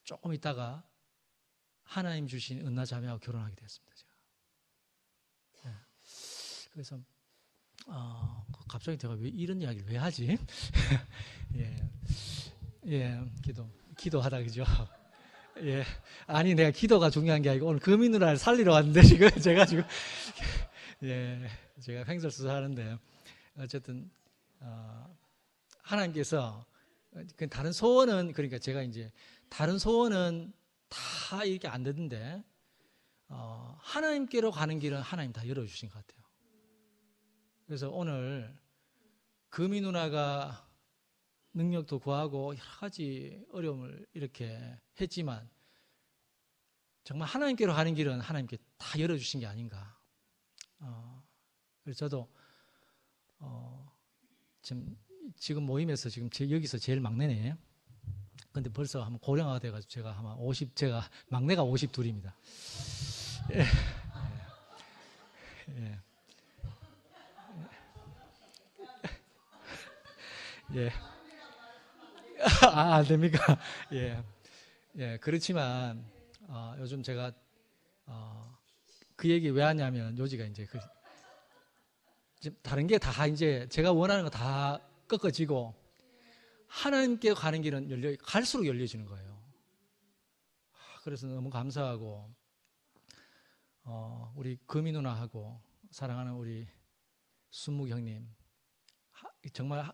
조금 있다가 하나님 주신 은나 자매하고 결혼하게 됐습니다. 제가. 그래서 갑자기 제가 왜 이런 이야기를 왜 하지? 기도하다 그죠? 아니 내가 기도가 중요한 게 아니고 오늘 금이 누나를 살리러 왔는데 지금 제가 횡설수설하는데 어쨌든 하나님께서 다른 소원은 그러니까 제가 이제 다른 소원은 다 이렇게 안 되는데 하나님께로 가는 길은 하나님 다 열어주신 것 같아요. 그래서 오늘 금이 누나가 능력도 구하고 여러 가지 어려움을 이렇게 했지만 정말 하나님께로 가는 길은 하나님께 다 열어주신 게 아닌가. 그래서 저도 지금 모임에서 지금 여기서 제일 막내네. 근데 벌써 한번 고령화가 돼가지고 제가 아마 제가 막내가 52입니다. 예. 안 됩니까? 예. 예, 그렇지만, 요즘 제가, 그 얘기 왜 하냐면, 요지가 이제 다른 게 다 이제 제가 원하는 거 다 꺾어지고, 하나님께 가는 길은 갈수록 열려지는 거예요. 그래서 너무 감사하고, 우리 금이 누나하고, 사랑하는 우리 순묵 형님, 정말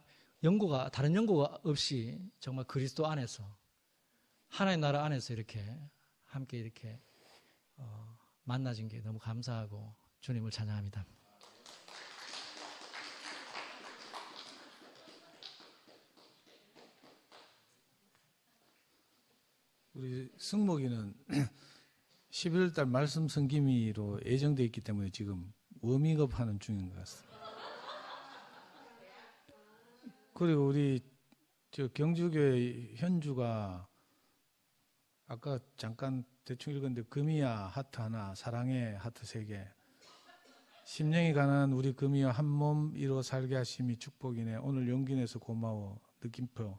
다른 연고가 없이 정말 그리스도 안에서, 하나님 나라 안에서 이렇게 함께 이렇게 만나진 게 너무 감사하고 주님을 찬양합니다. 우리 승목이는 11월 달 말씀 성김이로 예정되어 있기 때문에 지금 워밍업 하는 중인 것 같습니다. 그리고 우리 경주교회 현주가 아까 잠깐 대충 읽었는데 금이야 하트 하나, 사랑의 하트 3개, 심령이 가난한 우리 금이야 한 몸 이루어 살게 하심이 축복이네. 오늘 용기 내서 고마워. 느낌표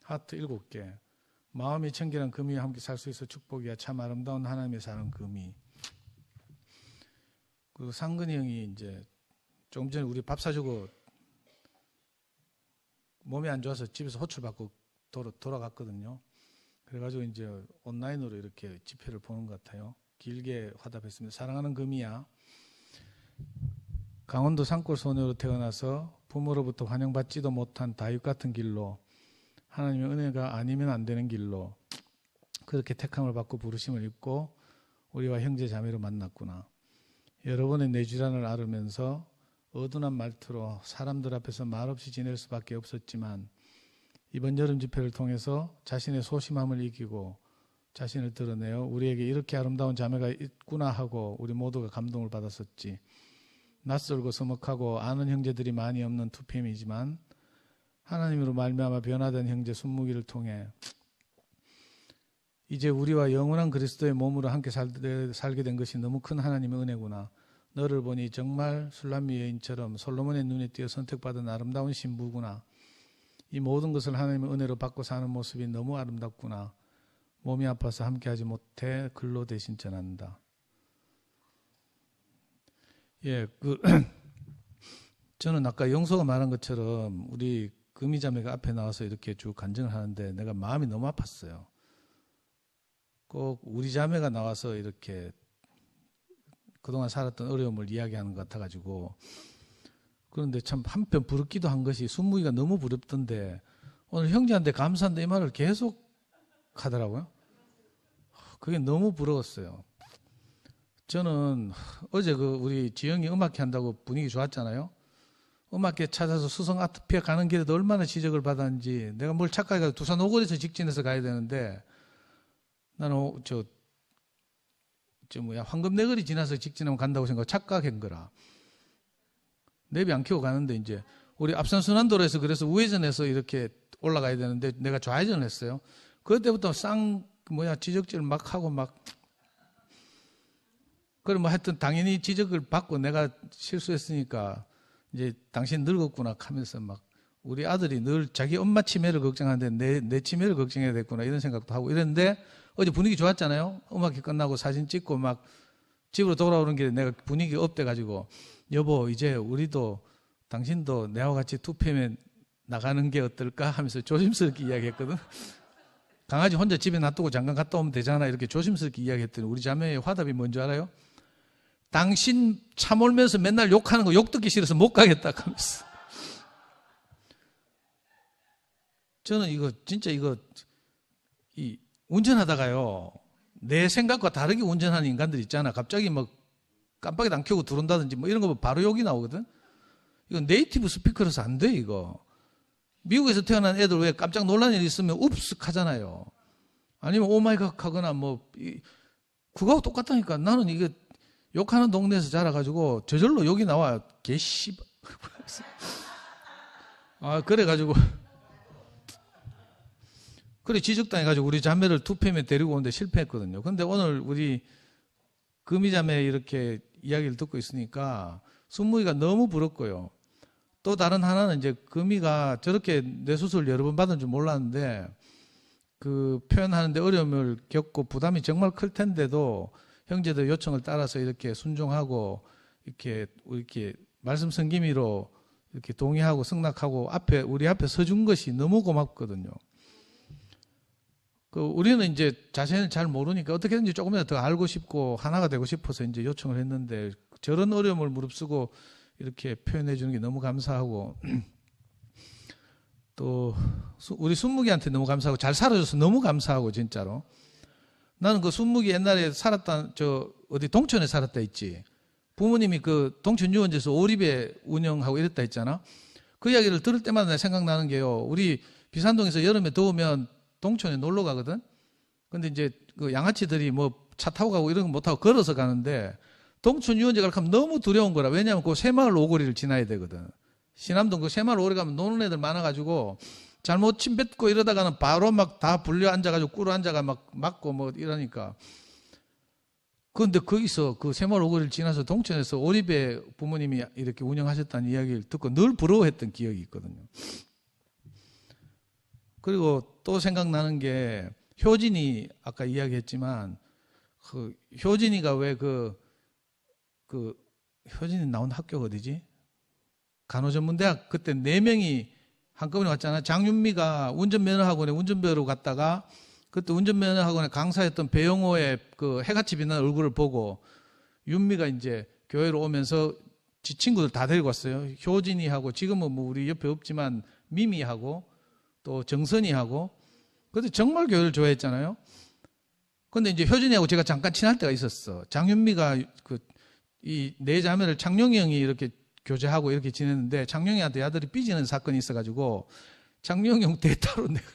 하트 7개. 마음이 청결한 금이와 함께 살 수 있어 축복이야. 참 아름다운 하나님의 사랑 금이. 그리고 상근이 형이 이제 조금 전에 우리 밥 사주고 몸이 안 좋아서 집에서 호출 받고 돌아갔거든요. 그래가지고 이제 온라인으로 이렇게 집회를 보는 것 같아요. 길게 화답했습니다. 사랑하는 금이야. 강원도 산골 소녀로 태어나서 부모로부터 환영받지도 못한 다윗 같은 길로, 하나님의 은혜가 아니면 안 되는 길로 그렇게 택함을 받고 부르심을 입고 우리와 형제 자매로 만났구나. 여러 번의 내주란을 앓으면서 어둔한 말투로 사람들 앞에서 말없이 지낼 수밖에 없었지만 이번 여름 집회를 통해서 자신의 소심함을 이기고 자신을 드러내어 우리에게 이렇게 아름다운 자매가 있구나 하고 우리 모두가 감동을 받았었지. 낯설고 서먹하고 아는 형제들이 많이 없는 2PM이지만 하나님으로 말미암아 변화된 형제 순무기를 통해 이제 우리와 영원한 그리스도의 몸으로 함께 살게 된 것이 너무 큰 하나님의 은혜구나. 너를 보니 정말 술람미 여인처럼 솔로몬의 눈에 띄어 선택받은 아름다운 신부구나. 이 모든 것을 하나님의 은혜로 받고 사는 모습이 너무 아름답구나. 몸이 아파서 함께하지 못해 글로 대신 전한다. 예, 저는 아까 영소가 말한 것처럼 우리 금이자매가 앞에 나와서 이렇게 쭉 간증을 하는데 내가 마음이 너무 아팠어요. 꼭 우리 자매가 나와서 이렇게 그동안 살았던 어려움을 이야기하는 것 같아가지고, 그런데 참 한편 부럽기도 한 것이 순무기가 너무 부럽던데 오늘 형제한테 감사한다 이 말을 계속 하더라고요. 그게 너무 부러웠어요. 저는 어제 우리 지영이 음악회 한다고 분위기 좋았잖아요. 음악회 찾아서 수성 아트피아 가는 길에도 얼마나 지적을 받았는지. 내가 뭘 착각해가지고 두산 오거리에서 직진해서 가야 되는데 나는 황금내거리 지나서 직진하면 간다고 생각하고 착각한 거라. 내비 안 켜고 가는데 이제 우리 앞선 순환도로에서 그래서 우회전해서 이렇게 올라가야 되는데 내가 좌회전을 했어요. 그때부터 지적질을 막 하고 막. 그럼 하여튼 당연히 지적을 받고 내가 실수했으니까 이제 당신 늙었구나 하면서 막 우리 아들이 늘 자기 엄마 치매를 걱정하는데 내 치매를 걱정해야 됐구나 이런 생각도 하고 이랬는데 어제 분위기 좋았잖아요. 음악회 끝나고 사진 찍고 막 집으로 돌아오는 길에 내가 분위기가 업돼가지고 여보 이제 우리도 당신도 내와 같이 2PM에 나가는 게 어떨까 하면서 조심스럽게 이야기했거든. 강아지 혼자 집에 놔두고 잠깐 갔다 오면 되잖아 이렇게 조심스럽게 이야기했더니 우리 자매의 화답이 뭔지 알아요? 당신 차 몰면서 맨날 욕하는 거 욕 듣기 싫어서 못 가겠다 하면서. 저는 운전하다가요 내 생각과 다르게 운전하는 인간들 있잖아. 갑자기 막 깜빡이도 안 켜고 들어온다든지 뭐 이런 거 바로 욕이 나오거든. 이거 네이티브 스피커라서 안 돼 이거. 미국에서 태어난 애들 왜 깜짝 놀란 일 있으면 웁스 하잖아요. 아니면 오마이갓 하거나 그거하고 똑같다니까. 나는 이게 욕하는 동네에서 자라가지고 저절로 욕이 나와요. 개씨. 그래가지고 그래 지적당해가지고 우리 자매를 2PM에 데리고 오는데 실패했거든요. 근데 오늘 우리 금이자매 이렇게 이야기를 듣고 있으니까 순무이가 너무 부럽고요. 또 다른 하나는 이제 금이가 저렇게 뇌수술 여러 번 받은 줄 몰랐는데 그 표현하는데 어려움을 겪고 부담이 정말 클 텐데도 형제들 요청을 따라서 이렇게 순종하고 이렇게 말씀 성김이로 이렇게 동의하고 승낙하고 우리 앞에 서준 것이 너무 고맙거든요. 우리는 이제 자신을 잘 모르니까 어떻게든지 조금이라도 더 알고 싶고 하나가 되고 싶어서 이제 요청을 했는데 저런 어려움을 무릅쓰고 이렇게 표현해 주는 게 너무 감사하고 또 우리 순묵이한테 너무 감사하고 잘 살아줘서 너무 감사하고 진짜로. 나는 그 순묵이 옛날에 살았다 어디 동천에 살았다 했지. 부모님이 그 동천 유원지에서 오리배 운영하고 이랬다 했잖아. 그 이야기를 들을 때마다 생각나는 게요. 우리 비산동에서 여름에 더우면 동천에 놀러 가거든. 근데 이제 그 양아치들이 뭐 차 타고 가고 이런 거 못 타고 걸어서 가는데 동천 유원지 가면 너무 두려운 거라. 왜냐하면 그 새마을 오거리를 지나야 되거든. 신암동 그 새마을 오거리 가면 노는 애들 많아가지고 잘못 침 뱉고 이러다가는 바로 막 다 불려 앉아가지고 꿇어 앉아가 막 맞고 뭐 이러니까. 그런데 거기서 그 새마을 오거리를 지나서 동천에서 오리배 부모님이 이렇게 운영하셨다는 이야기를 듣고 늘 부러워했던 기억이 있거든요. 그리고 또 생각나는 게 효진이 아까 이야기했지만 그 효진이가 왜 효진이 나온 학교가 어디지? 간호전문대학 그때 4명이 한꺼번에 왔잖아. 장윤미가 운전면허학원에 운전배우러 갔다가 그때 운전면허학원에 강사였던 배영호의 그 해같이 빛나는 얼굴을 보고 윤미가 이제 교회로 오면서 지 친구들 다 데리고 왔어요. 효진이하고 지금은 뭐 우리 옆에 없지만 미미하고 또 정선이하고 그때 정말 교회를 좋아했잖아요. 근데 이제 효진이하고 제가 잠깐 친할 때가 있었어. 장윤미가 이 네 자매를 창룡이 형이 이렇게 교제하고 이렇게 지냈는데 창룡이한테 아들이 삐지는 사건이 있어가지고 창룡이 형 대타로 내가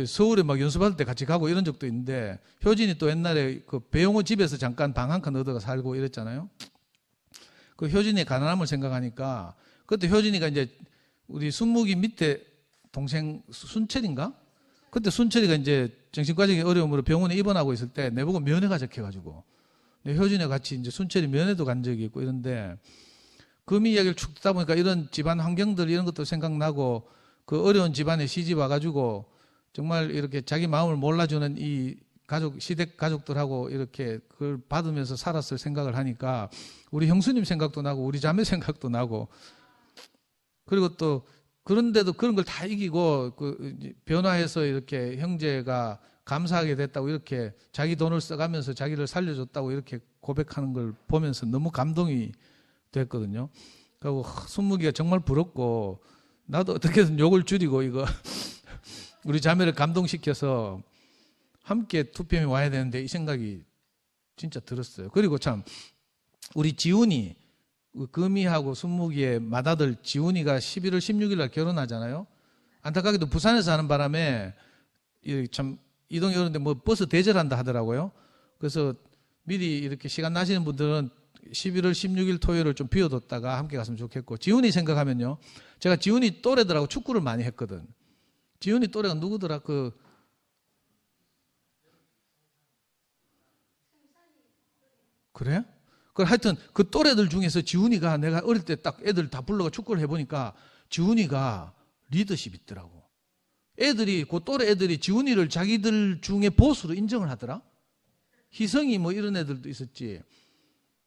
서울에 막 연수받을 때 같이 가고 이런 적도 있는데 효진이 또 옛날에 그 배용호 집에서 잠깐 방 한 칸 얻어가 살고 이랬잖아요. 그 효진이의 가난함을 생각하니까 그때 효진이가 이제 우리 순묵이 밑에 동생 순철인가? 그때 순철이가 이제 정신과적인 어려움으로 병원에 입원하고 있을 때 내보고 면회 가자 해가지고 효진이와 같이 이제 순철이 면회도 간 적이 있고 이런데 금이 이야기를 쭉 듣다 보니까 이런 집안 환경들 이런 것도 생각나고 그 어려운 집안에 시집 와가지고 정말 이렇게 자기 마음을 몰라주는 이 시댁 가족들하고 이렇게 그걸 받으면서 살았을 생각을 하니까 우리 형수님 생각도 나고 우리 자매 생각도 나고 그리고 또 그런데도 그런 걸 다 이기고 변화해서 이렇게 형제가 감사하게 됐다고 이렇게 자기 돈을 써가면서 자기를 살려줬다고 이렇게 고백하는 걸 보면서 너무 감동이 됐거든요. 그리고 순묵이가 정말 부럽고 나도 어떻게든 욕을 줄이고 이거 우리 자매를 감동시켜서 함께 투표에 와야 되는데 이 생각이 진짜 들었어요. 그리고 참 우리 지훈이 금이하고 순묵이의 맏아들 지훈이가 11월 16일 날 결혼하잖아요. 안타깝게도 부산에서 하는 바람에 참 이동이 어려운데 뭐 버스 대절한다 하더라고요. 그래서 미리 이렇게 시간 나시는 분들은 11월 16일 토요일을 좀 비워뒀다가 함께 갔으면 좋겠고 지훈이 생각하면요. 제가 지훈이 또래들하고 축구를 많이 했거든. 지훈이 또래가 누구더라? 그래? 하여튼 그 또래들 중에서 지훈이가 내가 어릴 때 딱 애들 다 불러가 축구를 해보니까 지훈이가 리더십이 있더라고. 애들이 그 또래 애들이 지훈이를 자기들 중에 보스로 인정을 하더라. 희성이 뭐 이런 애들도 있었지.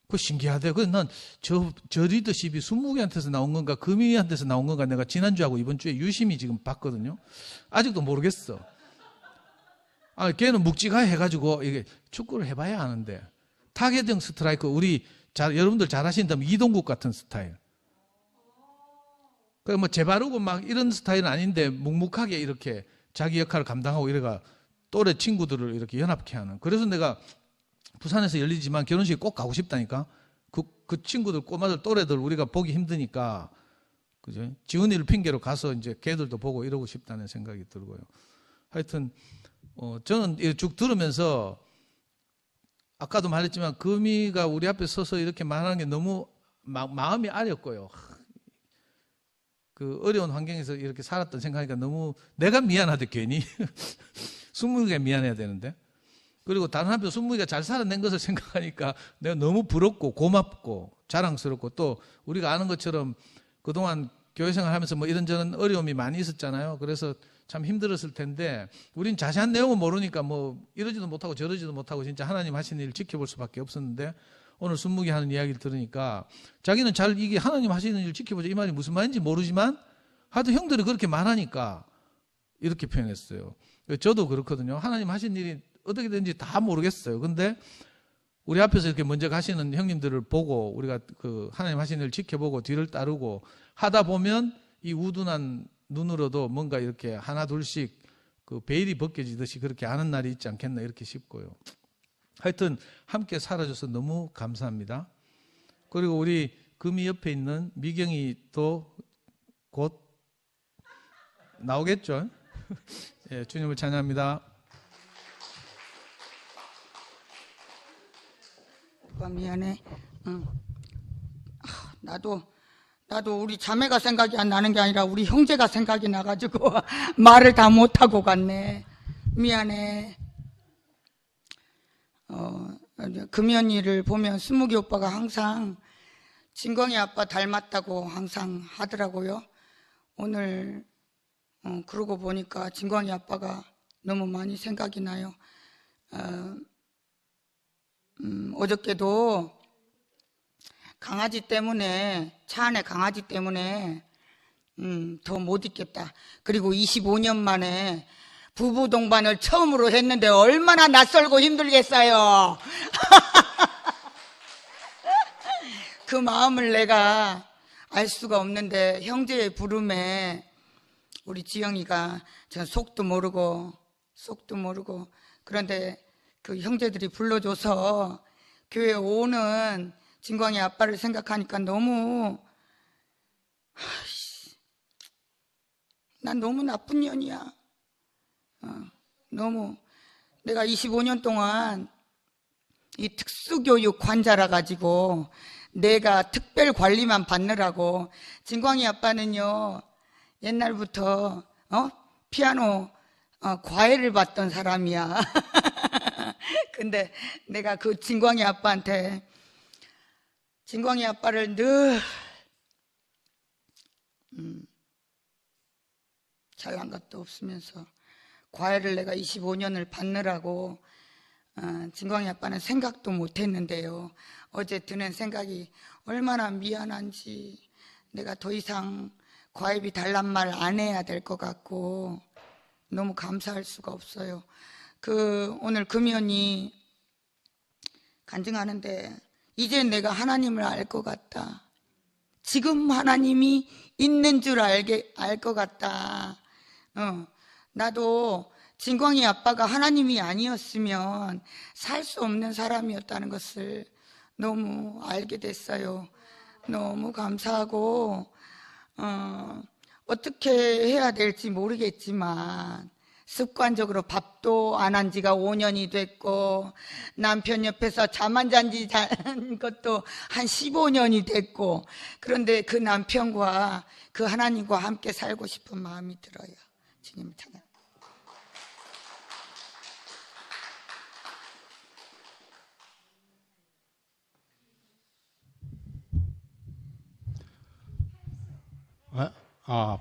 그 신기하대. 그래서 난 저 리더십이 순묵이한테서 나온 건가 금이한테서 나온 건가 내가 지난주하고 이번 주에 유심히 지금 봤거든요. 아직도 모르겠어. 걔는 묵직하게 해가지고 이게 축구를 해봐야 하는데 타겟형 스트라이커 여러분들 잘 아신다면 이동국 같은 스타일. 뭐 재바르고 막 이런 스타일은 아닌데 묵묵하게 이렇게 자기 역할을 감당하고 이래가 또래 친구들을 이렇게 연합케 하는. 그래서 내가 부산에서 열리지만 결혼식에 꼭 가고 싶다니까. 그 친구들 꼬마들 또래들 우리가 보기 힘드니까 그죠? 지훈이를 핑계로 가서 이제 걔들도 보고 이러고 싶다는 생각이 들고요. 하여튼 저는 쭉 들으면서 아까도 말했지만 금이가 우리 앞에 서서 이렇게 말하는 게 너무 마음이 아렸고요. 그 어려운 환경에서 이렇게 살았던 생각하니까 너무 내가 미안하대 괜히. 순묵이가 미안해야 되는데. 그리고 다른 한편 순묵이가 잘 살아낸 것을 생각하니까 내가 너무 부럽고 고맙고 자랑스럽고 또 우리가 아는 것처럼 그동안 교회 생활하면서 뭐 이런저런 어려움이 많이 있었잖아요. 그래서 참 힘들었을 텐데 우린 자세한 내용은 모르니까 뭐 이러지도 못하고 저러지도 못하고 진짜 하나님 하신 일을 지켜볼 수밖에 없었는데 오늘 순묵이 하는 이야기를 들으니까 자기는 잘 이게 하나님 하시는 일을 지켜보자 이 말이 무슨 말인지 모르지만 하도 형들이 그렇게 말하니까 이렇게 표현했어요. 저도 그렇거든요. 하나님 하신 일이 어떻게 되는지 다 모르겠어요. 근데 우리 앞에서 이렇게 먼저 가시는 형님들을 보고 우리가 그 하나님 하신 일을 지켜보고 뒤를 따르고 하다 보면 이 우둔한 눈으로도 뭔가 이렇게 하나 둘씩 그 베일이 벗겨지듯이 그렇게 아는 날이 있지 않겠나 이렇게 싶고요. 하여튼 함께 살아줘서 너무 감사합니다. 그리고 우리 금이 옆에 있는 미경이 또 곧 나오겠죠? 예, 주님을 찬양합니다. 오빠 미안해. 응. 나도 우리 자매가 생각이 안 나는 게 아니라 우리 형제가 생각이 나가지고 말을 다 못하고 갔네. 미안해. 금연이를 보면 순묵이 오빠가 항상 진광이 아빠 닮았다고 항상 하더라고요. 오늘 그러고 보니까 진광이 아빠가 너무 많이 생각이 나요. 어저께도 강아지 때문에 차 안에 강아지 때문에 더 못 있겠다. 그리고 25년 만에 부부 동반을 처음으로 했는데 얼마나 낯설고 힘들겠어요. 그 마음을 내가 알 수가 없는데 형제의 부름에 우리 지영이가 저 속도 모르고 그런데 그 형제들이 불러줘서 교회 오는 진광이 아빠를 생각하니까 난 너무 나쁜 년이야. 너무 내가 25년 동안 이 특수교육 관자라 가지고 내가 특별 관리만 받느라고 진광이 아빠는요 옛날부터 피아노 과외를 받던 사람이야. 근데 내가 그 진광이 아빠한테 진광이 아빠를 늘 잘난 것도 없으면서 과외를 내가 25년을 받느라고 진광이 아빠는 생각도 못했는데요. 어제 드는 생각이 얼마나 미안한지 내가 더 이상 과외비 달란 말 안 해야 될 것 같고 너무 감사할 수가 없어요. 오늘 금연이 간증하는데 이제 내가 하나님을 알 것 같다. 지금 하나님이 있는 줄 알 것 같다. 나도 진광이 아빠가 하나님이 아니었으면 살 수 없는 사람이었다는 것을 너무 알게 됐어요. 너무 감사하고 어떻게 해야 될지 모르겠지만 습관적으로 밥도 안 한 지가 5년이 됐고 남편 옆에서 잠 안 잔 것도 한 15년이 됐고 그런데 그 남편과 그 하나님과 함께 살고 싶은 마음이 들어요. 주님을 찬양.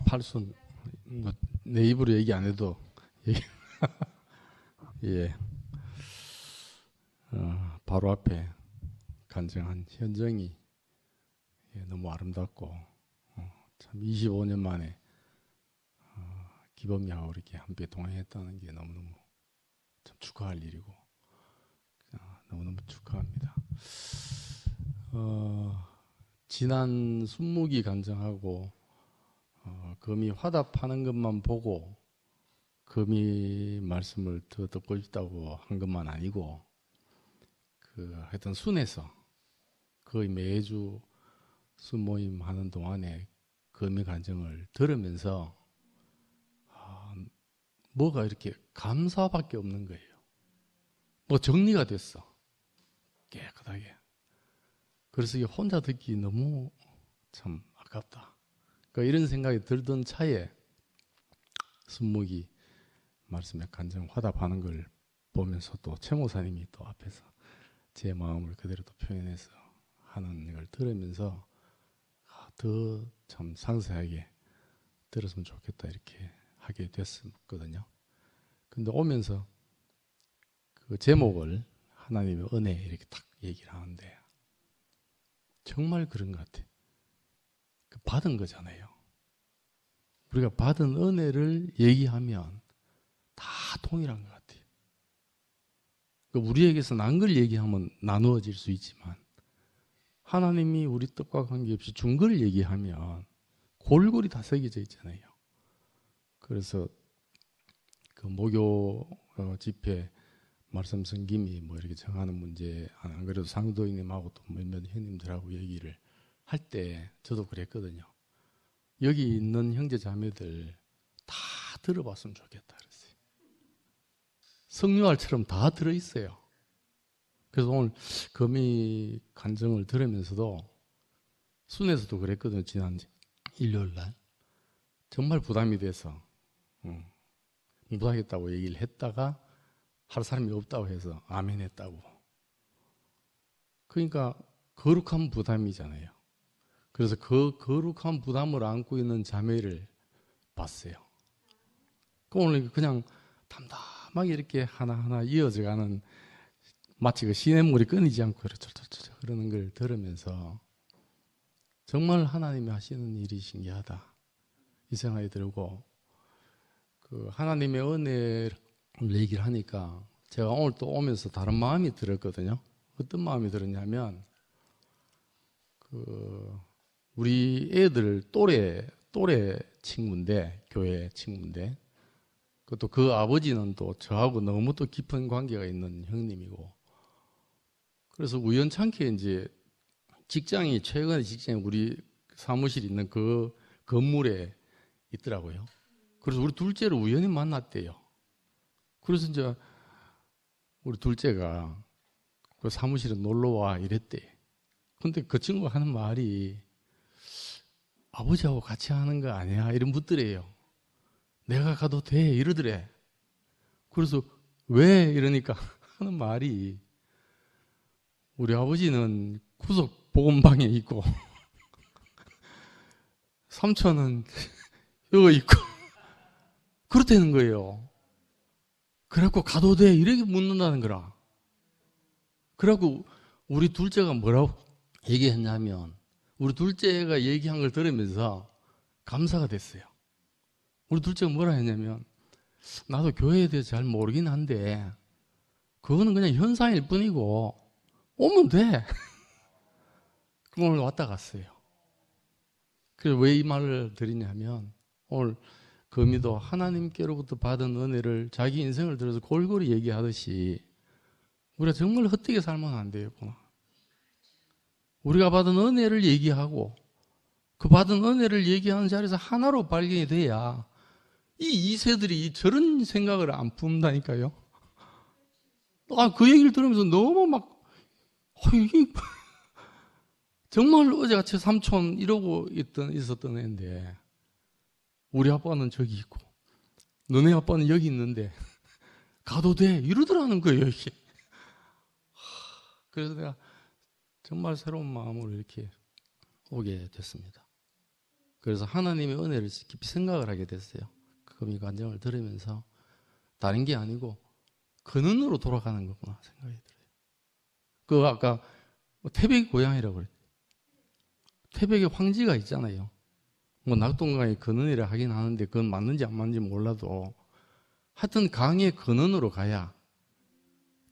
팔순 내 입으로 얘기 안 해도 예. 바로 앞에 간증한 현정이 너무 아름답고 참 25년 만에 기범이하고 이렇게 함께 동행했다는 게 너무너무 참 축하할 일이고 너무너무 축하합니다. 지난 순묵이 간증하고 금이 화답하는 것만 보고 금이 말씀을 더 듣고 싶다고 한 것만 아니고 하여튼 순에서 거의 매주 순모임 하는 동안에 금이 간증을 들으면서 뭐가 이렇게 감사밖에 없는 거예요. 뭐 정리가 됐어. 깨끗하게. 그래서 이게 혼자 듣기 너무 참 아깝다. 그러니까 이런 생각이 들던 차에 순묵이 말씀에 간증 화답하는 걸 보면서 또 최 목사님이 또 앞에서 제 마음을 그대로 또 표현해서 하는 걸 들으면서 더 참 상세하게 들었으면 좋겠다 이렇게 하게 됐었거든요. 근데 오면서 그 제목을 하나님의 은혜 이렇게 딱 얘기를 하는데 정말 그런 것 같아요. 그 받은 거잖아요. 우리가 받은 은혜를 얘기하면 다 동일한 것 같아요. 그 우리에게서 난 걸 얘기하면 나누어질 수 있지만 하나님이 우리 뜻과 관계없이 준 걸 얘기하면 골고루 다 새겨져 있잖아요. 그래서 그 목요 집회 말씀 섬김이 뭐 이렇게 정하는 문제, 안 그래도 상도인님하고 또 몇몇 형님들하고 얘기를 할 때 저도 그랬거든요. 여기 있는 형제 자매들 다 들어봤으면 좋겠다 그랬어요. 성유알처럼 다 들어있어요. 그래서 오늘 금이 간증을 들으면서도 순에서도 그랬거든요. 지난 일요일 날 정말 부담이 돼서 못하겠다고 얘기를 했다가 할 사람이 없다고 해서 아멘 했다고. 그러니까 거룩한 부담이잖아요. 그래서 그 거룩한 부담을 안고 있는 자매를 봤어요. 오늘 그냥 담담하게 이렇게 하나하나 이어져가는 마치 그 시냇물이 끊이지 않고 그러는 걸 들으면서 정말 하나님이 하시는 일이 신기하다 이 생각이 들고, 그 하나님의 은혜를 얘기를 하니까 제가 오늘 또 오면서 다른 마음이 들었거든요. 어떤 마음이 들었냐면 그 우리 애들 또래 친구인데, 교회 친구인데, 그것도 그 아버지는 또 저하고 너무 또 깊은 관계가 있는 형님이고, 그래서 우연찮게 이제 최근에 직장이 우리 사무실 있는 그 건물에 있더라고요. 그래서 우리 둘째를 우연히 만났대요. 그래서 이제 우리 둘째가 그 사무실에 놀러와 이랬대. 근데 그 친구가 하는 말이 아버지하고 같이 하는 거 아니야? 이런 묻더래요. 내가 가도 돼? 이러더래. 그래서 왜? 이러니까 하는 말이 우리 아버지는 구석 보건방에 있고 삼촌은 여기 있고 그렇다는 거예요. 그래갖고 가도 돼? 이렇게 묻는다는 거라. 그래갖고 우리 둘째가 뭐라고 얘기했냐면, 우리 둘째가 얘기한 걸 들으면서 감사가 됐어요. 우리 둘째가 뭐라 했냐면, 나도 교회에 대해서 잘 모르긴 한데 그거는 그냥 현상일 뿐이고 오면 돼. 그럼 오늘 왔다 갔어요. 그래서 왜 이 말을 드리냐면, 오늘 금이도 하나님께로부터 받은 은혜를 자기 인생을 들어서 골고루 얘기하듯이 우리가 정말 헛되게 살면 안 되겠구나. 우리가 받은 은혜를 얘기하고 그 받은 은혜를 얘기하는 자리에서 하나로 발견이 돼야 이 2세들이 저런 생각을 안 품다니까요. 그 얘기를 들으면서 너무 막 정말 어제같이 삼촌 이러고 있었던 애인데 우리 아빠는 저기 있고 너네 아빠는 여기 있는데 가도 돼 이러더라는 거예요. 이게. 그래서 내가 정말 새로운 마음으로 이렇게 오게 됐습니다. 그래서 하나님의 은혜를 깊이 생각을 하게 됐어요. 그 간증을 들으면서 다른 게 아니고 근원으로 돌아가는 거구나 생각이 들어요. 그 아까 태백이 고향이라고 그랬죠. 태백에 황지가 있잖아요. 뭐 낙동강의 근원이라 하긴 하는데 그건 맞는지 안 맞는지 몰라도 하여튼 강의 근원으로 가야,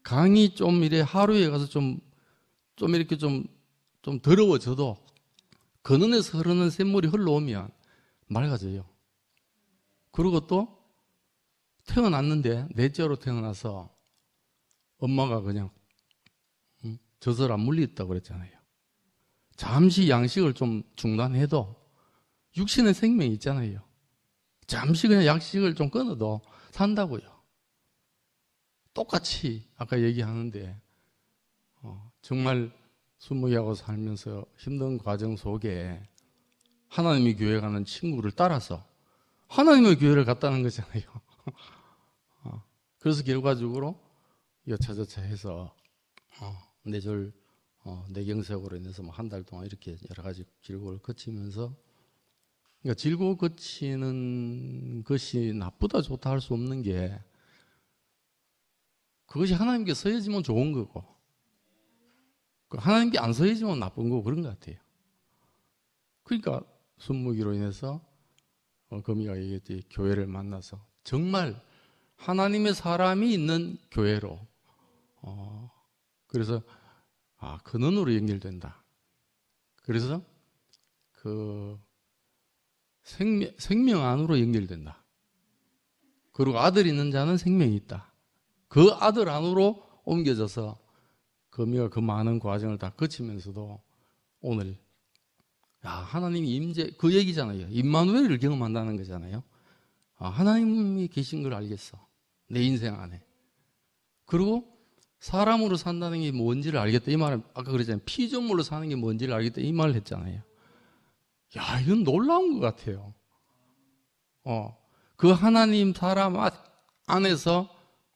강이 좀 이래 하루에 가서 좀 이렇게 좀 더러워져도 근원에서 흐르는 샘물이 흘러오면 맑아져요. 그리고 또 태어났는데 넷째로 태어나서 엄마가 그냥 젖을 안 물렸다고 그랬잖아요. 잠시 양식을 좀 중단해도 육신의 생명이 있잖아요. 잠시 그냥 양식을 좀 끊어도 산다고요. 똑같이 아까 얘기하는데 정말 순무기하고 살면서 힘든 과정 속에 하나님의 교회 가는 친구를 따라서 하나님의 교회를 갔다는 거잖아요. 그래서 결과적으로 여차저차 해서 네 줄 뇌경색으로 인해서 뭐 한 달 동안 이렇게 여러 가지 질곡을 거치면서, 그러니까 질곡을 거치는 것이 나쁘다 좋다 할 수 없는 게, 그것이 하나님께 서해지면 좋은 거고 하나님께 안 서해지면 나쁜 거고 그런 것 같아요. 그러니까 순무기로 인해서 거미가 얘기했듯이 교회를 만나서 정말 하나님의 사람이 있는 교회로, 그래서 근원으로 연결된다. 그래서 그 생명 안으로 연결된다. 그리고 아들 있는 자는 생명이 있다. 그 아들 안으로 옮겨져서 거미가 그 많은 과정을 다 거치면서도 오늘 하나님이 임재, 그 얘기잖아요. 임마누엘을 경험한다는 거잖아요. 하나님이 계신 걸 알겠어. 내 인생 안에. 그리고 사람으로 산다는 게 뭔지를 알겠다. 이 말은 아까 그랬잖아요. 피조물로 사는 게 뭔지를 알겠다. 이 말을 했잖아요. 야, 이건 놀라운 것 같아요. 그 하나님 사람 안에서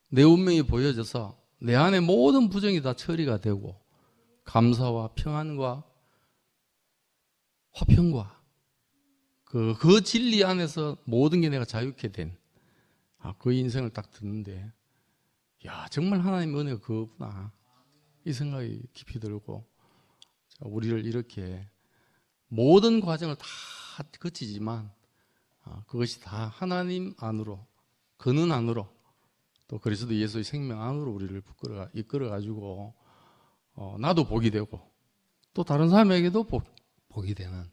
내 운명이 보여져서 내 안에 모든 부정이 다 처리가 되고 감사와 평안과 화평과 그 진리 안에서 모든 게 내가 자유케 된 그 인생을 딱 듣는데, 야, 정말 하나님의 은혜가 그거구나 이 생각이 깊이 들고, 우리를 이렇게 모든 과정을 다 거치지만 그것이 다 하나님 안으로, 근원 안으로, 또 그리스도 예수의 생명 안으로 우리를 이끌어가지고 나도 복이 되고 또 다른 사람에게도 복이 되는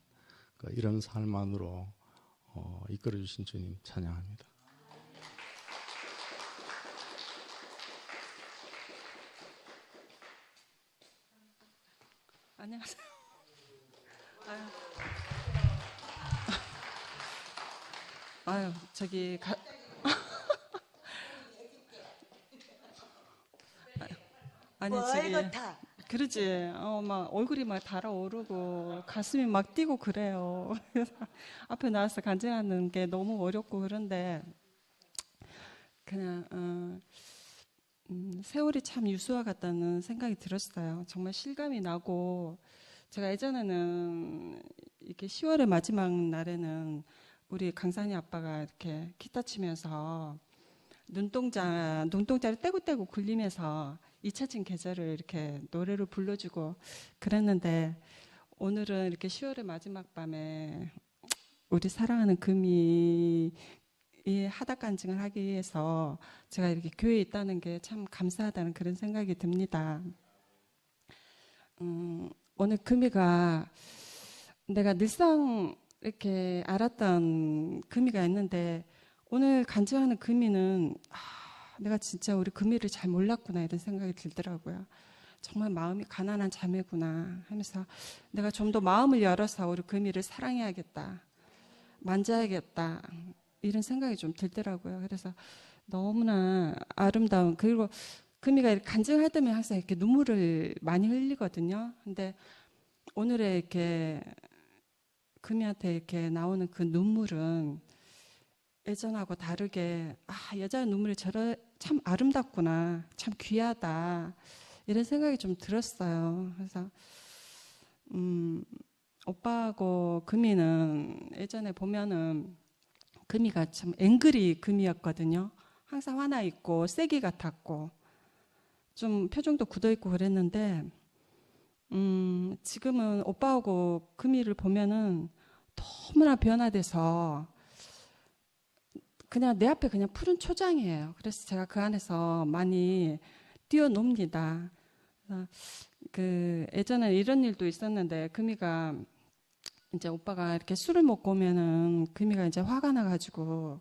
이런 삶 안으로 이끌어주신 주님 찬양합니다. 안녕하세요. 저기 아니 저기 그러지. 막 얼굴이 막 달아오르고 가슴이 막 뛰고 그래요. 그래서 앞에 나와서 간증하는 게 너무 어렵고 그런데 그냥 세월이 참 유수와 같다는 생각이 들었어요. 정말 실감이 나고, 제가 예전에는 이렇게 10월의 마지막 날에는 우리 강산이 아빠가 이렇게 기타 치면서 눈동자를 떼고떼고 굴리면서 잊혀진 계절을 이렇게 노래로 불러주고 그랬는데, 오늘은 이렇게 10월의 마지막 밤에 우리 사랑하는 금이 이 하닥 간증을 하기 위해서 제가 이렇게 교회에 있다는 게 참 감사하다는 그런 생각이 듭니다. 오늘 금이가 내가 늘상 이렇게 알았던 금이가 있는데, 오늘 간증하는 금이는 내가 진짜 우리 금이를 잘 몰랐구나 이런 생각이 들더라고요. 정말 마음이 가난한 자매구나 하면서 내가 좀 더 마음을 열어서 우리 금이를 사랑해야겠다, 만져야겠다 이런 생각이 좀 들더라고요. 그래서 너무나 아름다운, 그리고 금이가 간증할 때면 항상 이렇게 눈물을 많이 흘리거든요. 근데 오늘의 이렇게 금이한테 이렇게 나오는 그 눈물은 예전하고 다르게 여자의 눈물이 참 아름답구나, 참 귀하다 이런 생각이 좀 들었어요. 그래서 오빠하고 금이는 예전에 보면은 금이가 참 앵그리 금이었거든요. 항상 화나 있고 세기 같았고 좀 표정도 굳어 있고 그랬는데, 지금은 오빠하고 금이를 보면은 너무나 변화돼서 그냥 내 앞에 그냥 푸른 초장이에요. 그래서 제가 그 안에서 많이 뛰어놉니다. 그 예전에 이런 일도 있었는데, 금이가 이제 오빠가 이렇게 술을 먹고 오면은 금이가 이제 화가 나가지고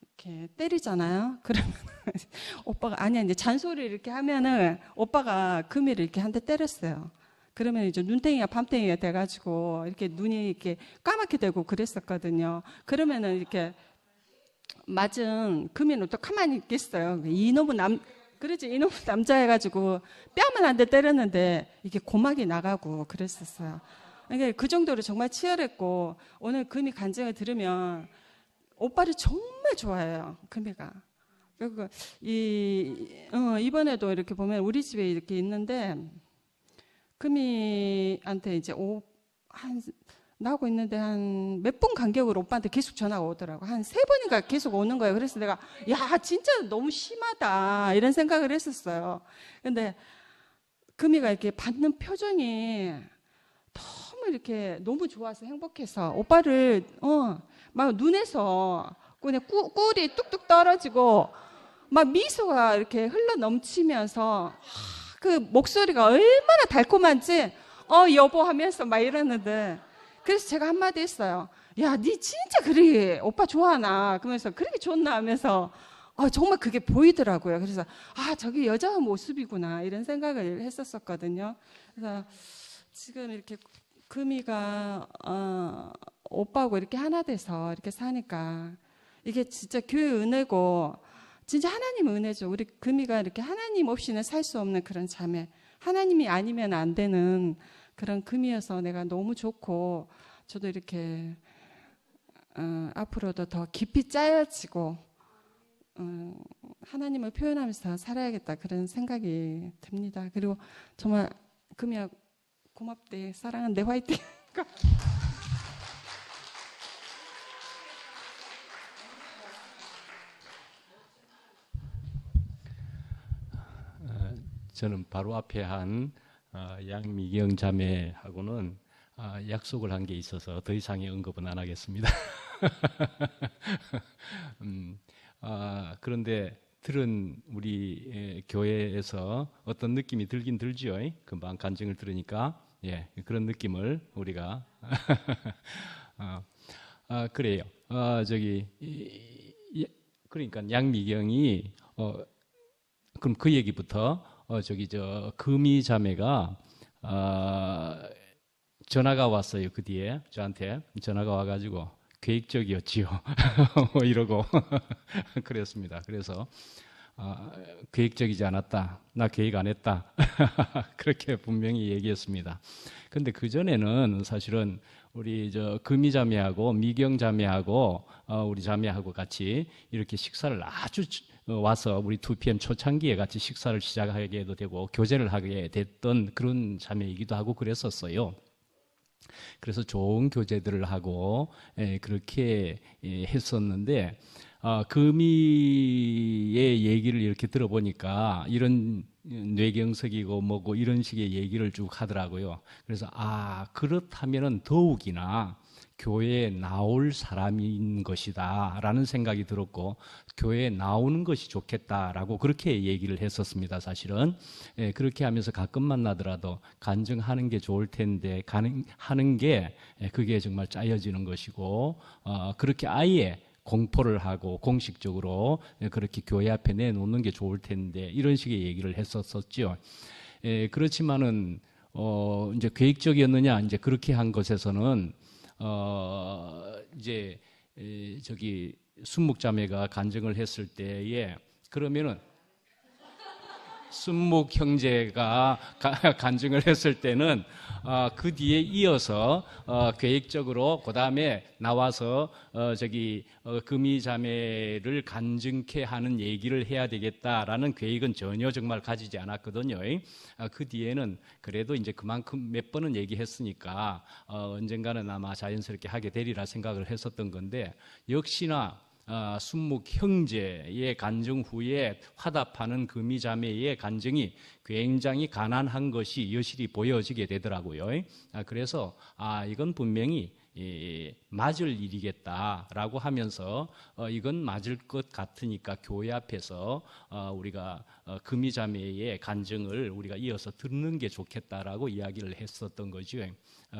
이렇게 때리잖아요. 그러면 오빠가 아니야 이제 잔소리 이렇게 하면은 오빠가 금이를 이렇게 한 대 때렸어요. 그러면 이제 눈탱이가 밤탱이가 돼가지고 이렇게 눈이 이렇게 까맣게 되고 그랬었거든요. 그러면은 이렇게 맞은 금이는 또 가만히 있겠어요. 이놈은 남자 해가지고 뺨을 한 대 때렸는데 이게 고막이 나가고 그랬었어요. 그러니까 그 정도로 정말 치열했고, 오늘 금이 간증을 들으면 오빠를 정말 좋아해요, 금이가. 그리고 이번에도 이렇게 보면 우리 집에 이렇게 있는데, 금이한테 이제 나오고 있는데 한 몇 분 간격으로 오빠한테 계속 전화가 오더라고. 한 3번인가 계속 오는 거예요. 그래서 내가 야 진짜 너무 심하다 이런 생각을 했었어요. 근데 금이가 이렇게 받는 표정이 너무 이렇게 너무 좋아서 행복해서 오빠를 막 눈에서 그냥 꿀이 뚝뚝 떨어지고 막 미소가 이렇게 흘러 넘치면서 그 목소리가 얼마나 달콤한지 여보 하면서 막 이러는데 그래서 제가 한마디 했어요. 야, 니 진짜 그래 오빠 좋아하나? 그러면서 그렇게 좋나 하면서 정말 그게 보이더라고요. 그래서 저게 여자 모습이구나 이런 생각을 했었거든요. 그래서 지금 이렇게 금이가 오빠하고 이렇게 하나 돼서 이렇게 사니까 이게 진짜 교회 은혜고 진짜 하나님 은혜죠. 우리 금이가 이렇게 하나님 없이는 살 수 없는 그런 자매, 하나님이 아니면 안 되는 그런 금이어서 내가 너무 좋고 저도 이렇게 앞으로도 더 깊이 짜여지고 하나님을 표현하면서 살아야겠다 그런 생각이 듭니다. 그리고 정말 금이야 고맙대, 사랑한대, 화이팅. 저는 바로 앞에 한 양미경 자매하고는 약속을 한 게 있어서 더 이상의 언급은 안 하겠습니다. 그런데 들은 우리 교회에서 어떤 느낌이 들긴 들지요. 금방 간증을 들으니까 그런 느낌을 우리가 그래요. 그러니까 양미경이 그럼 그 얘기부터 금이 자매가 전화가 왔어요. 그 뒤에 저한테 전화가 와가지고 계획적이었지요. 뭐 이러고 그랬습니다. 그래서 계획적이지 않았다. 나 계획 안 했다. 그렇게 분명히 얘기했습니다. 근데 그 전에는 사실은 우리 금이 자매하고 미경 자매하고 우리 자매하고 같이 이렇게 식사를 아주 와서 우리 2PM 초창기에 같이 식사를 시작하게도 되고 교제를 하게 됐던 그런 자매이기도 하고 그랬었어요. 그래서 좋은 교제들을 하고 그렇게 했었는데 금이의 얘기를 이렇게 들어보니까 이런 뇌경색이고 뭐고 이런 식의 얘기를 쭉 하더라고요. 그래서 그렇다면은 더욱이나 교회에 나올 사람인 것이다 라는 생각이 들었고 교회에 나오는 것이 좋겠다라고 그렇게 얘기를 했었습니다. 사실은 그렇게 하면서 가끔 만나더라도 간증하는 게 좋을 텐데 하는 게 그게 정말 짜여지는 것이고 그렇게 아예 공포를 하고 공식적으로 그렇게 교회 앞에 내놓는 게 좋을 텐데 이런 식의 얘기를 했었었죠. 그렇지만은 이제 계획적이었느냐 이제 그렇게 한 것에서는 이제 순묵자매가 간증을 했을 때에 그러면은 순묵 형제가 간증을 했을 때는 그 뒤에 이어서 계획적으로 그 다음에 나와서 금이자매를 간증케 하는 얘기를 해야 되겠다라는 계획은 전혀 정말 가지지 않았거든요. 그 뒤에는 그래도 이제 그만큼 몇 번은 얘기했으니까 언젠가는 아마 자연스럽게 하게 되리라 생각을 했었던 건데 역시나 순묵 형제의 간증 후에 화답하는 금이자매의 간증이 굉장히 가난한 것이 여실히 보여지게 되더라고요. 그래서 이건 분명히 맞을 일이겠다라고 하면서 이건 맞을 것 같으니까 교회 앞에서 우리가 금이자매의 간증을 우리가 이어서 듣는 게 좋겠다라고 이야기를 했었던 거죠.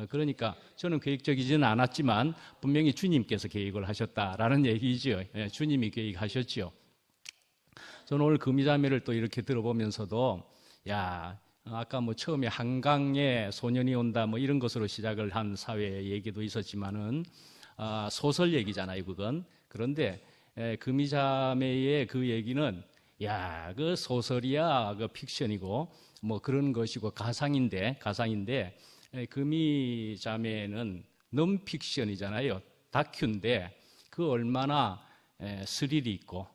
그러니까 저는 계획적이지는 않았지만 분명히 주님께서 계획을 하셨다라는 얘기죠. 주님이 계획하셨죠. 저는 오늘 금이자매를 또 이렇게 들어보면서도 아까 뭐 처음에 한강에 소년이 온다 뭐 이런 것으로 시작을 한 사회 얘기도 있었지만은 소설 얘기잖아요, 그건. 그런데 금이자매의 그 얘기는 그 소설이야, 그 픽션이고 뭐 그런 것이고 가상인데 금이자매는 논픽션이잖아요. 다큐인데 그 얼마나 스릴이 있고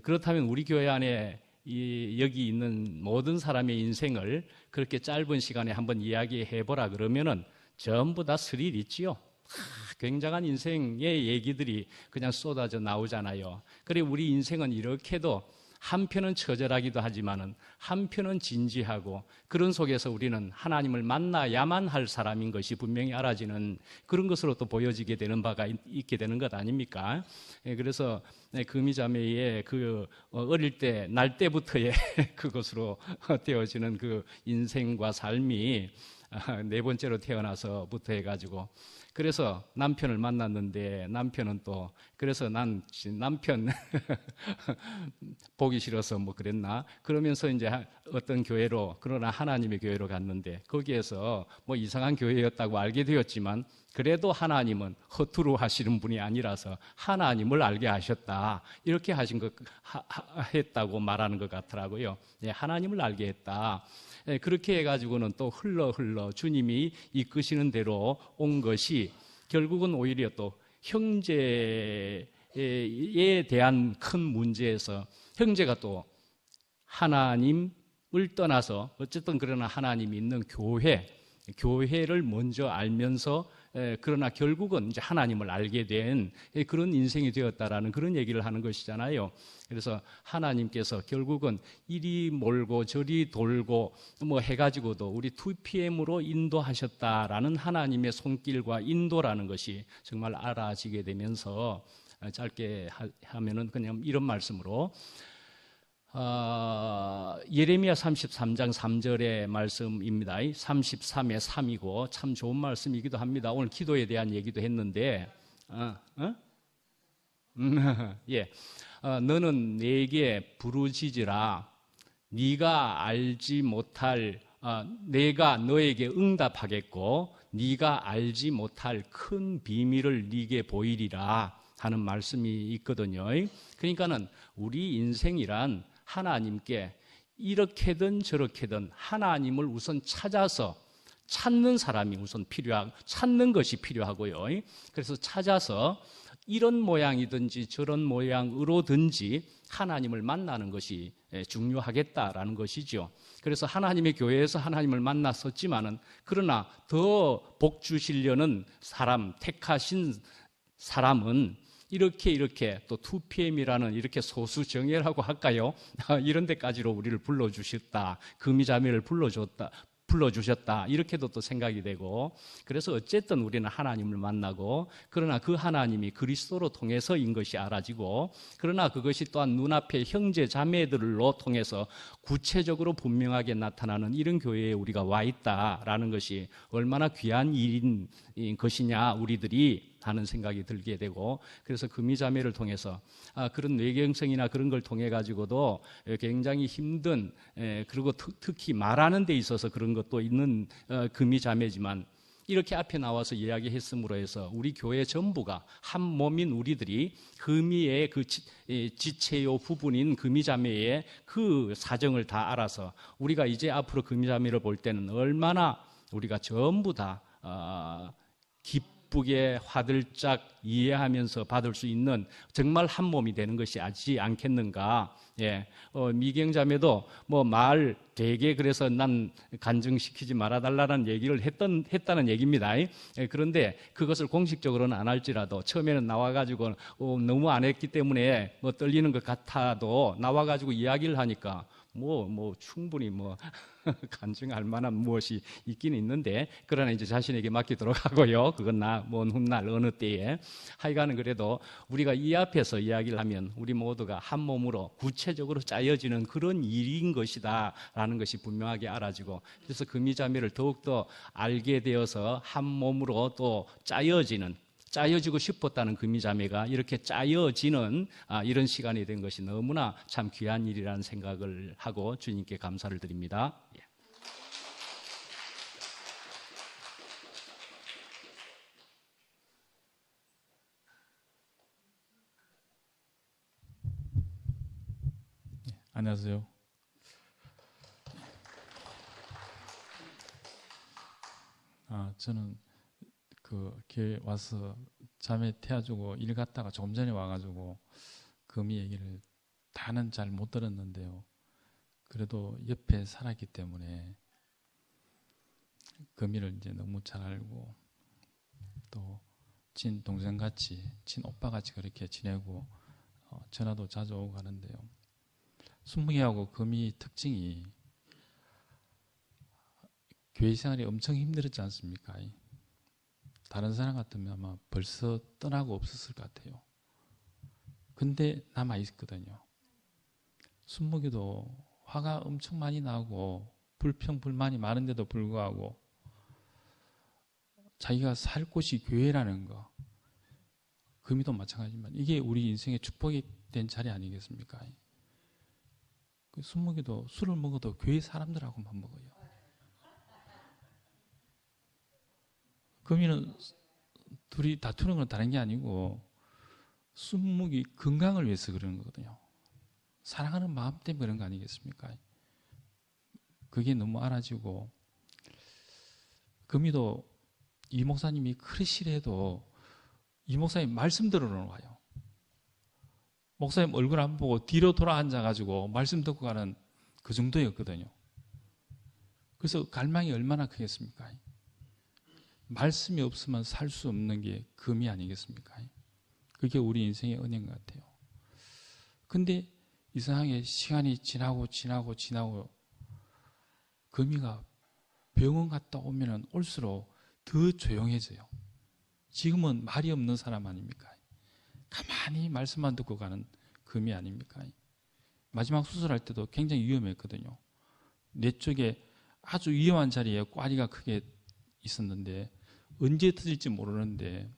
그렇다면 우리 교회 안에 여기 있는 모든 사람의 인생을 그렇게 짧은 시간에 한번 이야기해 보라 그러면은 전부 다 스릴 있지요. 굉장한 인생의 얘기들이 그냥 쏟아져 나오잖아요. 그래 우리 인생은 이렇게도 한편은 처절하기도 하지만은 한편은 진지하고 그런 속에서 우리는 하나님을 만나야만 할 사람인 것이 분명히 알아지는 그런 것으로 또 보여지게 되는 바가 있게 되는 것 아닙니까? 그래서 금이자매의 그 어릴 때 날 때부터의 그것으로 되어지는 그 인생과 삶이 네 번째로 태어나서부터 해가지고 그래서 남편을 만났는데 남편은 또 그래서 난 남편 보기 싫어서 뭐 그랬나 그러면서 이제 어떤 교회로 그러나 하나님의 교회로 갔는데 거기에서 뭐 이상한 교회였다고 알게 되었지만 그래도 하나님은 허투루 하시는 분이 아니라서 하나님을 알게 하셨다 이렇게 하신 것 했다고 말하는 것 같더라고요. 예, 하나님을 알게 했다. 예, 그렇게 해가지고는 또 흘러 주님이 이끄시는 대로 온 것이 결국은 오히려 또 형제에 대한 큰 문제에서 형제가 또 하나님을 떠나서 어쨌든 그러나 하나님이 있는 교회를 먼저 알면서 그러나 결국은 이제 하나님을 알게 된 그런 인생이 되었다라는 그런 얘기를 하는 것이잖아요. 그래서 하나님께서 결국은 이리 몰고 저리 돌고 뭐 해가지고도 우리 2PM으로 인도하셨다라는 하나님의 손길과 인도라는 것이 정말 알아지게 되면서 짧게 하면은 그냥 이런 말씀으로 예레미야 33장 3절의 말씀입니다. 33의 3이고 참 좋은 말씀이기도 합니다. 오늘 기도에 대한 얘기도 했는데 예, 너는 내게 부르짖으라 네가 알지 못할 내가 너에게 응답하겠고 네가 알지 못할 큰 비밀을 네게 보이리라 하는 말씀이 있거든요. 그러니까는 우리 인생이란 하나님께 이렇게든 저렇게든 하나님을 우선 찾아서 찾는 사람이 우선 찾는 것이 필요하고요. 그래서 찾아서 이런 모양이든지 저런 모양으로든지 하나님을 만나는 것이 중요하겠다라는 것이죠. 그래서 하나님의 교회에서 하나님을 만났었지만은 그러나 더 복 주시려는 사람, 택하신 사람은 이렇게 또 2PM이라는 이렇게 소수 정예라고 할까요? 이런 데까지로 우리를 불러주셨다. 금이자매를 불러주셨다. 이렇게도 또 생각이 되고 그래서 어쨌든 우리는 하나님을 만나고 그러나 그 하나님이 그리스도로 통해서인 것이 알아지고 그러나 그것이 또한 눈앞에 형제 자매들로 통해서 구체적으로 분명하게 나타나는 이런 교회에 우리가 와 있다라는 것이 얼마나 귀한 일인 것이냐 우리들이 하는 생각이 들게 되고 그래서 금이자매를 통해서 그런 뇌경성이나 그런 걸 통해 가지고도 굉장히 힘든 그리고 특히 말하는 데 있어서 그런 것도 있는 금이자매지만 이렇게 앞에 나와서 이야기했으므로 해서 우리 교회 전부가 한 몸인 우리들이 금이의 그 지체요 부분인 금이자매의 그 사정을 다 알아서 우리가 이제 앞으로 금이자매를 볼 때는 얼마나 우리가 전부 다 기쁘게 화들짝 이해하면서 받을 수 있는 정말 한 몸이 되는 것이 아지 않겠는가. 예, 미경자매도 뭐 말 되게 그래서 난 간증시키지 말아달라는 얘기를 했다는 얘기입니다. 예, 그런데 그것을 공식적으로는 안 할지라도 처음에는 나와가지고 너무 안 했기 때문에 뭐 떨리는 것 같아도 나와가지고 이야기를 하니까 뭐 충분히 간증할 만한 무엇이 있긴 있는데 그러나 이제 자신에게 맡기도록 하고요. 그건 먼 훗날 어느 때에 하여간은 그래도 우리가 이 앞에서 이야기를 하면 우리 모두가 한 몸으로 구체적으로 짜여지는 그런 일인 것이다 라는 것이 분명하게 알아지고 그래서 금이자매를 더욱더 알게 되어서 한 몸으로 또 짜여지고 싶었다는 금이자매가 이렇게 짜여지는 이런 시간이 된 것이 너무나 참 귀한 일이라는 생각을 하고 주님께 감사를 드립니다. 예. 안녕하세요. 저는 그 교회 와서 자매 태워주고 일 갔다가 조금 전에 와가지고 금이 얘기를 다는 잘 못 들었는데요. 그래도 옆에 살았기 때문에 금이를 이제 너무 잘 알고 또 친 동생같이 친 오빠같이 그렇게 지내고 전화도 자주 오고 가는데요. 순무기하고 금이 특징이 교회 생활이 엄청 힘들었지 않습니까? 다른 사람 같으면 아마 벌써 떠나고 없었을 것 같아요. 근데 남아 있거든요. 순무기도 화가 엄청 많이 나고 불평불만이 많은데도 불구하고 자기가 살 곳이 교회라는 거, 금이도 마찬가지지만 이게 우리 인생의 축복이 된 자리 아니겠습니까? 그 순무기도 술을 먹어도 교회 사람들하고만 먹어요. 금이는 둘이 다투는 건 다른 게 아니고 순무기 건강을 위해서 그러는 거거든요. 사랑하는 마음 때문에 그런 거 아니겠습니까? 그게 너무 알아지고 금이도 이 목사님이 그리 싫어해도 이 목사님 말씀 들으러 와요. 목사님 얼굴 안 보고 뒤로 돌아 앉아가지고 말씀 듣고 가는 그 정도였거든요. 그래서 갈망이 얼마나 크겠습니까? 말씀이 없으면 살 수 없는 게 금이 아니겠습니까? 그게 우리 인생의 은혜인 것 같아요. 근데 이상하게 시간이 지나고 금이가 병원 갔다 오면은 올수록 더 조용해져요. 지금은 말이 없는 사람 아닙니까? 가만히 말씀만 듣고 가는 금이 아닙니까? 마지막 수술할 때도 굉장히 위험했거든요. 뇌 쪽에 아주 위험한 자리에 꽈리가 크게 있었는데 언제 터질지 모르는데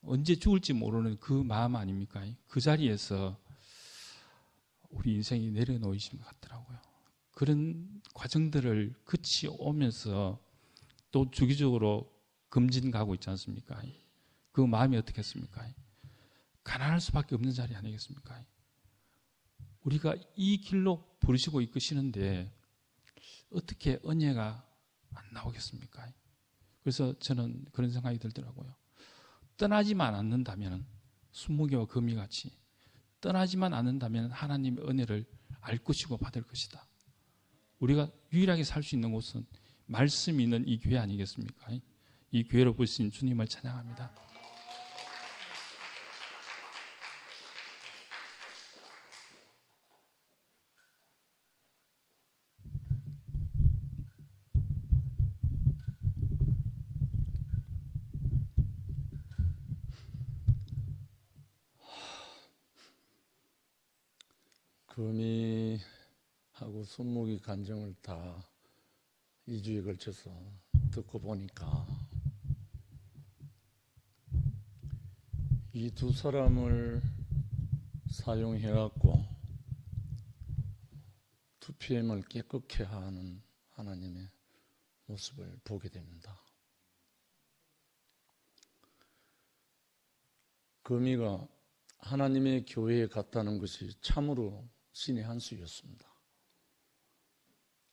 언제 죽을지 모르는 그 마음 아닙니까? 그 자리에서 우리 인생이 내려놓으신 것 같더라고요. 그런 과정들을 거치 오면서 또 주기적으로 금진 가고 있지 않습니까? 그 마음이 어떻겠습니까? 가난할 수밖에 없는 자리 아니겠습니까? 우리가 이 길로 부르시고 이끄시는데 어떻게 은혜가 안 나오겠습니까? 그래서 저는 그런 생각이 들더라고요. 떠나지만 않는다면 순무기와 금이같이 떠나지만 않는다면 하나님의 은혜를 알 것이고 받을 것이다. 우리가 유일하게 살 수 있는 곳은 말씀이 있는 이 교회 아니겠습니까? 이 교회로 보신 주님을 찬양합니다. 금이하고 순무기 간증을 다 2주에 걸쳐서 듣고 보니까 이 두 사람을 사용해갖고 2PM을 깨끗게 하는 하나님의 모습을 보게 됩니다. 금이가 하나님의 교회에 갔다는 것이 참으로 신의 한 수였습니다.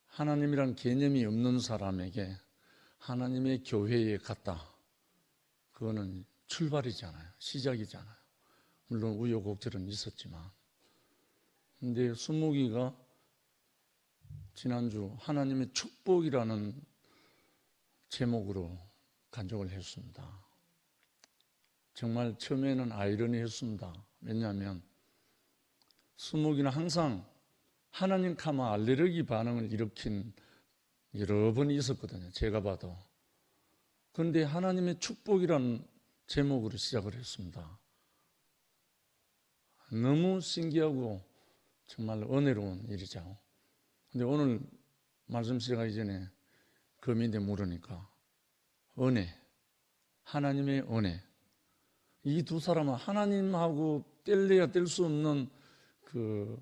하나님이란 개념이 없는 사람에게 하나님의 교회에 갔다. 그거는 출발이잖아요. 시작이잖아요. 물론 우여곡절은 있었지만. 근데 순무기가 지난주 하나님의 축복이라는 제목으로 간증을 했습니다. 정말 처음에는 아이러니했습니다. 왜냐하면 순무기는 항상 하나님 카마 알레르기 반응을 일으킨 여러 번이 있었거든요. 제가 봐도. 그런데 하나님의 축복이라는 제목으로 시작을 했습니다. 너무 신기하고 정말 은혜로운 일이죠. 근데 오늘 말씀 시작하기 전에 금인데 물으니까 은혜, 하나님의 은혜. 이 두 사람은 하나님하고 뗄래야 뗄 수 없는 그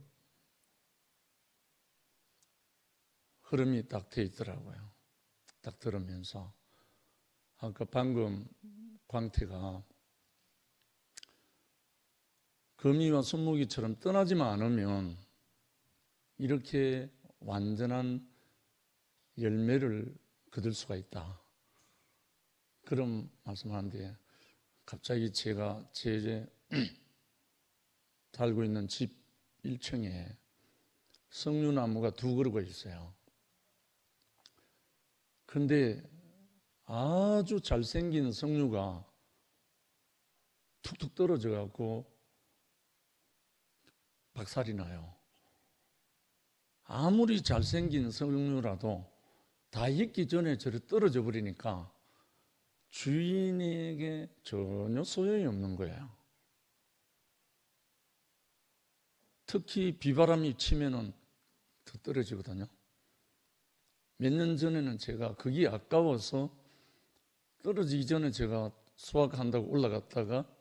흐름이 딱 돼 있더라고요. 딱 들으면서 아까 방금 광태가 금이와 순무기처럼 떠나지만 않으면 이렇게 완전한 열매를 거둘 수가 있다. 그런 말씀하는데 갑자기 제가 제 살고 있는 집 1층에 석류나무가 2그루가 있어요. 근데 아주 잘생긴 석류가 툭툭 떨어져 갖고 박살이 나요. 아무리 잘생긴 석류라도 다 익기 전에 저리 떨어져 버리니까 주인에게 전혀 소용이 없는 거예요. 특히 비바람이 치면은 더 떨어지거든요. 몇 년 전에는 제가 그게 아까워서 떨어지기 전에 제가 수확한다고 올라갔다가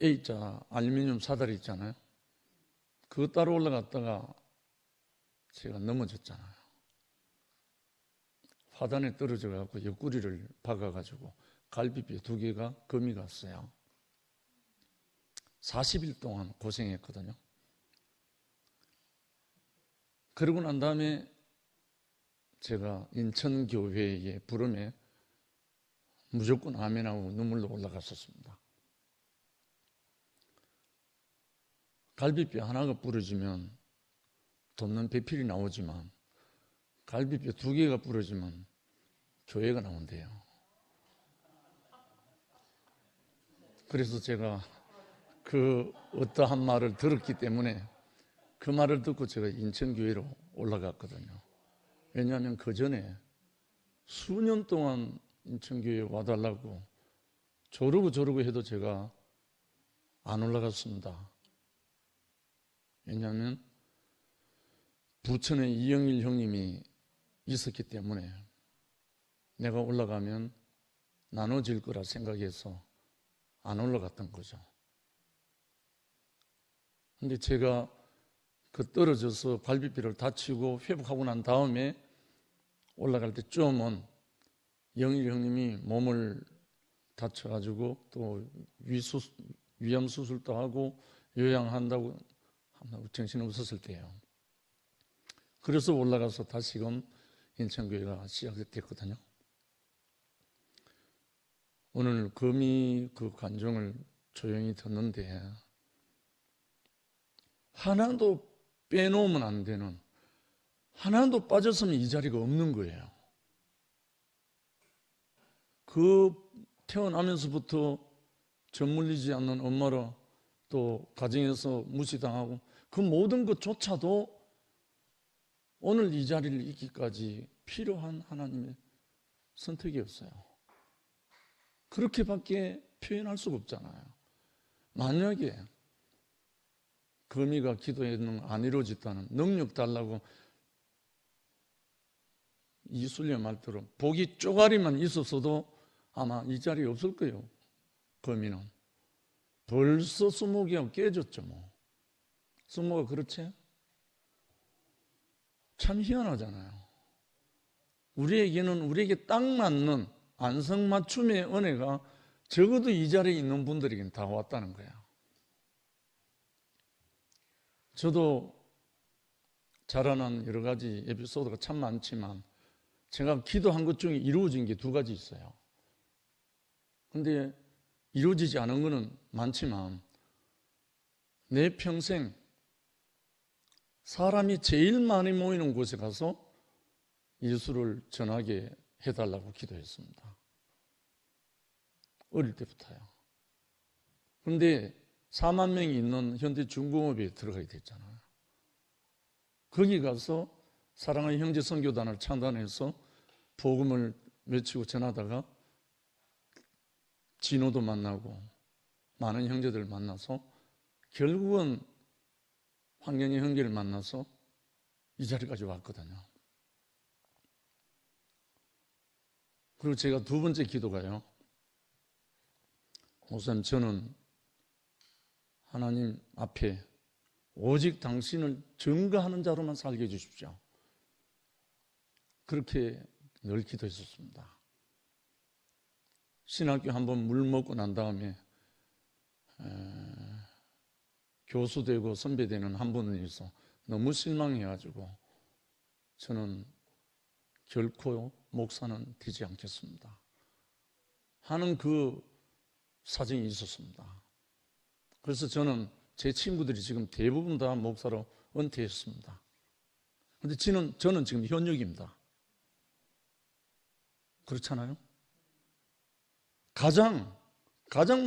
A자 알루미늄 사다리 있잖아요. 그거 따로 올라갔다가 제가 넘어졌잖아요. 화단에 떨어져 갖고 옆구리를 박아 가지고 갈비뼈 2개가 금이 갔어요. 40일 동안 고생했거든요. 그러고 난 다음에 제가 인천교회의 부름에 무조건 아멘하고 눈물로 올라갔었습니다. 갈비뼈 하나가 부러지면 돋는 배필이 나오지만 갈비뼈 2개가 부러지면 교회가 나온대요. 그래서 제가 그 어떠한 말을 들었기 때문에 그 말을 듣고 제가 인천교회로 올라갔거든요. 왜냐하면 그 전에 수년 동안 인천교회에 와달라고 조르고 해도 제가 안 올라갔습니다. 왜냐하면 부천에 이영일 형님이 있었기 때문에 내가 올라가면 나눠질 거라 생각해서 안 올라갔던 거죠. 근데 제가 그 떨어져서 갈비뼈를 다치고 회복하고 난 다음에 올라갈 때 좀은 영일 형님이 몸을 다쳐가지고 또 위암 수술도 하고 요양한다고 정신없었을 때예요. 그래서 올라가서 다시금 인천교회가 시작됐거든요. 오늘 금이 그 간증을 조용히 듣는데 하나도 빼놓으면 안 되는, 하나도 빠졌으면 이 자리가 없는 거예요. 그 태어나면서부터 젖물리지 않는 엄마로 또 가정에서 무시당하고 그 모든 것조차도 오늘 이 자리를 있기까지 필요한 하나님의 선택이었어요. 그렇게밖에 표현할 수가 없잖아요. 만약에 금이가 기도했는 안 이루어졌다는, 능력 달라고 이순례 말대로 복이 쪼가리만 있었어도 아마 이 자리에 없을 거예요. 금이는 벌써 20개가 깨졌죠. 뭐 20가 그렇지? 참 희한하잖아요. 우리에게 딱 맞는 안성맞춤의 은혜가 적어도 이 자리에 있는 분들에게는 다 왔다는 거야. 저도 자라난 여러 가지 에피소드가 참 많지만 제가 기도한 것 중에 이루어진 게 2가지 있어요. 근데 이루어지지 않은 거는 많지만 내 평생 사람이 제일 많이 모이는 곳에 가서 예수를 전하게 해달라고 기도했습니다. 어릴 때부터요. 그런데 4만 명이 있는 현대중공업에 들어가게 됐잖아요. 거기 가서 사랑의 형제 선교단을 창단해서 복음을 외치고 전하다가 진호도 만나고 많은 형제들을 만나서 결국은 환경의 형제를 만나서 이 자리까지 왔거든요. 그리고 제가 2번째 기도가요. 목사님, 저는 하나님 앞에 오직 당신을 증거하는 자로만 살게 해주십시오. 그렇게 늘 기도했었습니다. 신학교 한번 물 먹고 난 다음에 교수 되고 선배 되는 한 분이 있어 너무 실망해가지고 저는 결코 목사는 되지 않겠습니다 하는 그 사정이 있었습니다. 그래서 저는 제 친구들이 지금 대부분 다 목사로 은퇴했습니다. 그런데 저는 지금 현역입니다. 그렇잖아요? 가장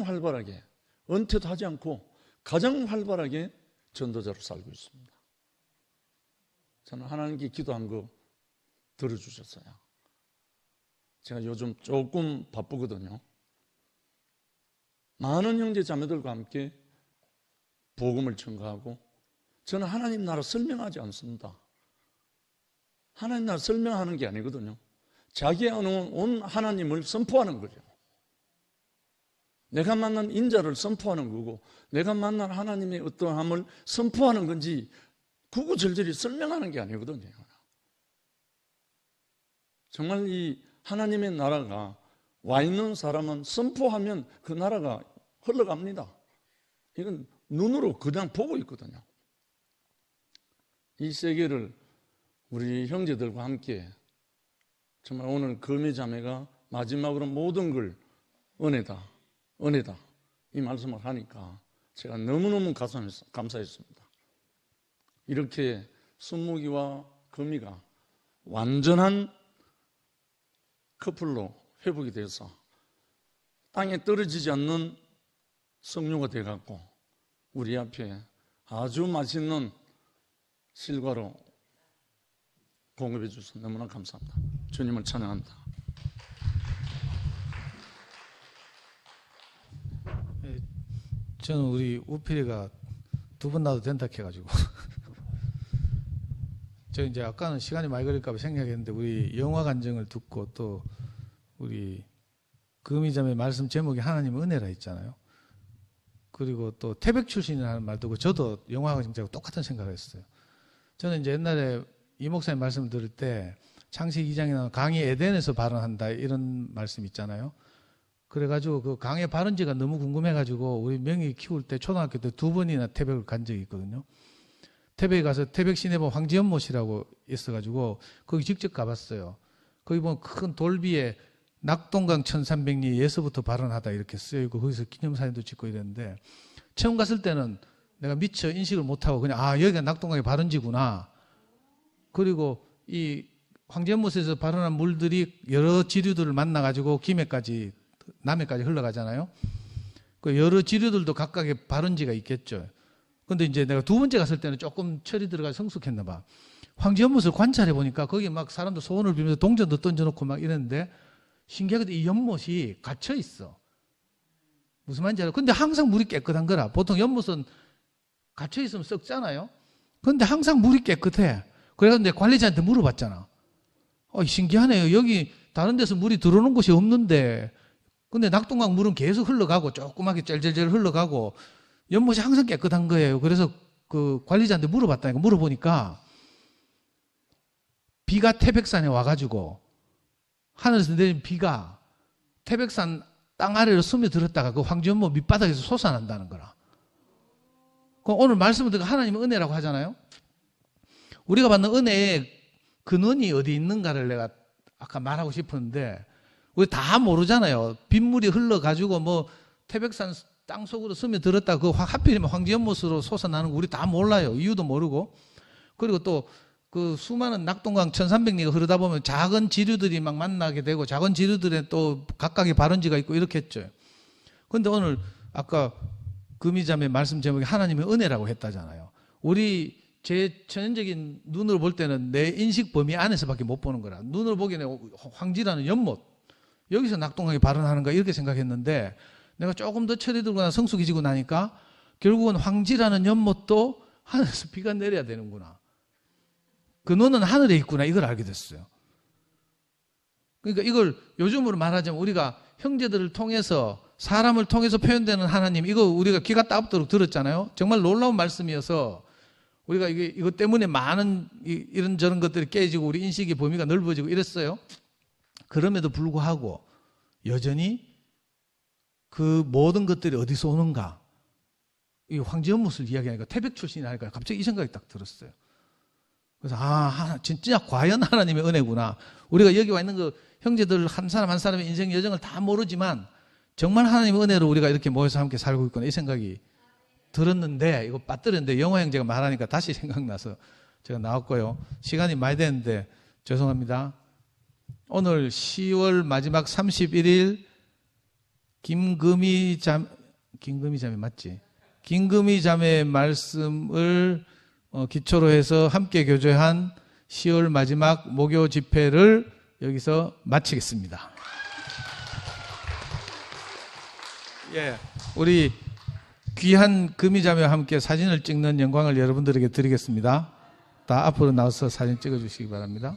활발하게, 은퇴도 하지 않고 가장 활발하게 전도자로 살고 있습니다. 저는 하나님께 기도한 거 들어주셨어요. 제가 요즘 조금 바쁘거든요. 많은 형제 자매들과 함께 복음을 전가하고, 저는 하나님 나라 설명하지 않습니다. 하나님 나라 설명하는 게 아니거든요. 자기 안에 온 하나님을 선포하는 거죠. 내가 만난 인자를 선포하는 거고, 내가 만난 하나님의 어떠함을 선포하는 건지 구구절절히 설명하는 게 아니거든요. 정말 이 하나님의 나라가 와 있는 사람은 선포하면 그 나라가 흘러갑니다. 이건 눈으로 그냥 보고 있거든요. 이 세계를 우리 형제들과 함께 정말 오늘 금이자매가 마지막으로 모든 걸 은혜다 이 말씀을 하니까 제가 너무너무 감사했습니다. 이렇게 순무기와 금이가 완전한 커플로 회복이 돼서 땅에 떨어지지 않는 성류가 돼갖고 우리 앞에 아주 맛있는 실과로 공급해 주셔서 너무나 감사합니다. 주님을 찬양합니다. 저는 우리 우필이가 두 번 나도 된다 해가지고 저 이제 아까는 시간이 많이 걸릴까 봐 생각했는데, 우리 영화 간증을 듣고 또 우리 금이자매 말씀 제목이 하나님의 은혜라 있잖아요. 그리고 또 태백 출신이라는 말 듣고 저도 영화 간증하고 똑같은 생각을 했어요. 저는 이제 옛날에 이 목사님 말씀을 들을 때 창세기 2장에 나오는 강이 에덴에서 발원한다 이런 말씀 있잖아요. 그래가지고 그 강의 발원지가 너무 궁금해가지고 우리 명희 키울 때 초등학교 때 2번이나 태백을 간 적이 있거든요. 태백에 가서 태백 시내 보면 황지연못이라고 있어가지고 거기 직접 가봤어요. 거기 보면 큰 돌비에 낙동강 1300리 예서부터 발원하다 이렇게 쓰여있고 거기서 기념사진도 찍고 이랬는데, 처음 갔을 때는 내가 미처 인식을 못하고 그냥 여기가 낙동강의 발원지구나. 그리고 이 황지연못에서 발원한 물들이 여러 지류들을 만나가지고 김해까지 남해까지 흘러가잖아요. 그 여러 지류들도 각각의 발원지가 있겠죠. 근데 이제 내가 두 번째 갔을 때는 조금 철이 들어가서 성숙했나 봐. 황지연못을 관찰해 보니까 거기 막 사람들 소원을 빌면서 동전도 던져놓고 막 이랬는데, 신기하게도 이 연못이 갇혀 있어. 무슨 말인지 알아? 근데 항상 물이 깨끗한 거라. 보통 연못은 갇혀 있으면 썩잖아요. 근데 항상 물이 깨끗해. 그래서 내가 관리자한테 물어봤잖아. 신기하네요. 여기 다른 데서 물이 들어오는 곳이 없는데, 근데 낙동강 물은 계속 흘러가고 조그맣게 젤젤젤 흘러가고 연못이 항상 깨끗한 거예요. 그래서 그 관리자한테 물어봤다니까. 물어보니까 비가 태백산에 와가지고 하늘에서 내린 비가 태백산 땅 아래로 스며들었다가 그 황지연못 밑바닥에서 솟아난다는 거라. 그럼 오늘 말씀을 듣고 하나님의 은혜라고 하잖아요. 우리가 받는 은혜의 근원이 어디 있는가를 내가 아까 말하고 싶었는데, 우리 다 모르잖아요. 빗물이 흘러가지고 뭐 태백산 땅 속으로 스며들었다 그 하필이면 황지연못으로 솟아나는 거 우리 다 몰라요. 이유도 모르고. 그리고 또 그 수많은 낙동강 1300리가 흐르다 보면 작은 지류들이 막 만나게 되고 작은 지류들에 또 각각의 발원지가 있고 이렇겠죠. 그런데 오늘 아까 금이자매 말씀 제목이 하나님의 은혜라고 했다잖아요. 우리 제 천연적인 눈으로 볼 때는 내 인식 범위 안에서밖에 못 보는 거라. 눈으로 보기에는 황지라는 연못, 여기서 낙동강이 발원하는가 이렇게 생각했는데, 내가 조금 더 철이 들거나 성숙해지고 나니까 결국은 황지라는 연못도 하늘에서 비가 내려야 되는구나. 근원은 하늘에 있구나 이걸 알게 됐어요. 그러니까 이걸 요즘으로 말하자면 우리가 형제들을 통해서, 사람을 통해서 표현되는 하나님, 이거 우리가 귀가 따갑도록 들었잖아요. 정말 놀라운 말씀이어서 우리가 이것 때문에 많은 이런저런 것들이 깨지고 우리 인식의 범위가 넓어지고 이랬어요. 그럼에도 불구하고 여전히 그 모든 것들이 어디서 오는가? 이 황지연못을 이야기하니까 태백 출신이니까 갑자기 이 생각이 딱 들었어요. 그래서 진짜 과연 하나님의 은혜구나. 우리가 여기 와 있는 그 형제들 한 사람 한 사람의 인생 여정을 다 모르지만 정말 하나님의 은혜로 우리가 이렇게 모여서 함께 살고 있구나 이 생각이 들었는데 이거 빠뜨렸는데 영호 형제가 말하니까 다시 생각나서 제가 나왔고요. 시간이 많이 됐는데 죄송합니다. 오늘 10월 마지막 31일 김금희 자매 맞지? 김금희 자매의 말씀을 기초로 해서 함께 교제한 10월 마지막 목요 집회를 여기서 마치겠습니다. 예, 우리 귀한 금희 자매와 함께 사진을 찍는 영광을 여러분들에게 드리겠습니다. 다 앞으로 나와서 사진 찍어주시기 바랍니다.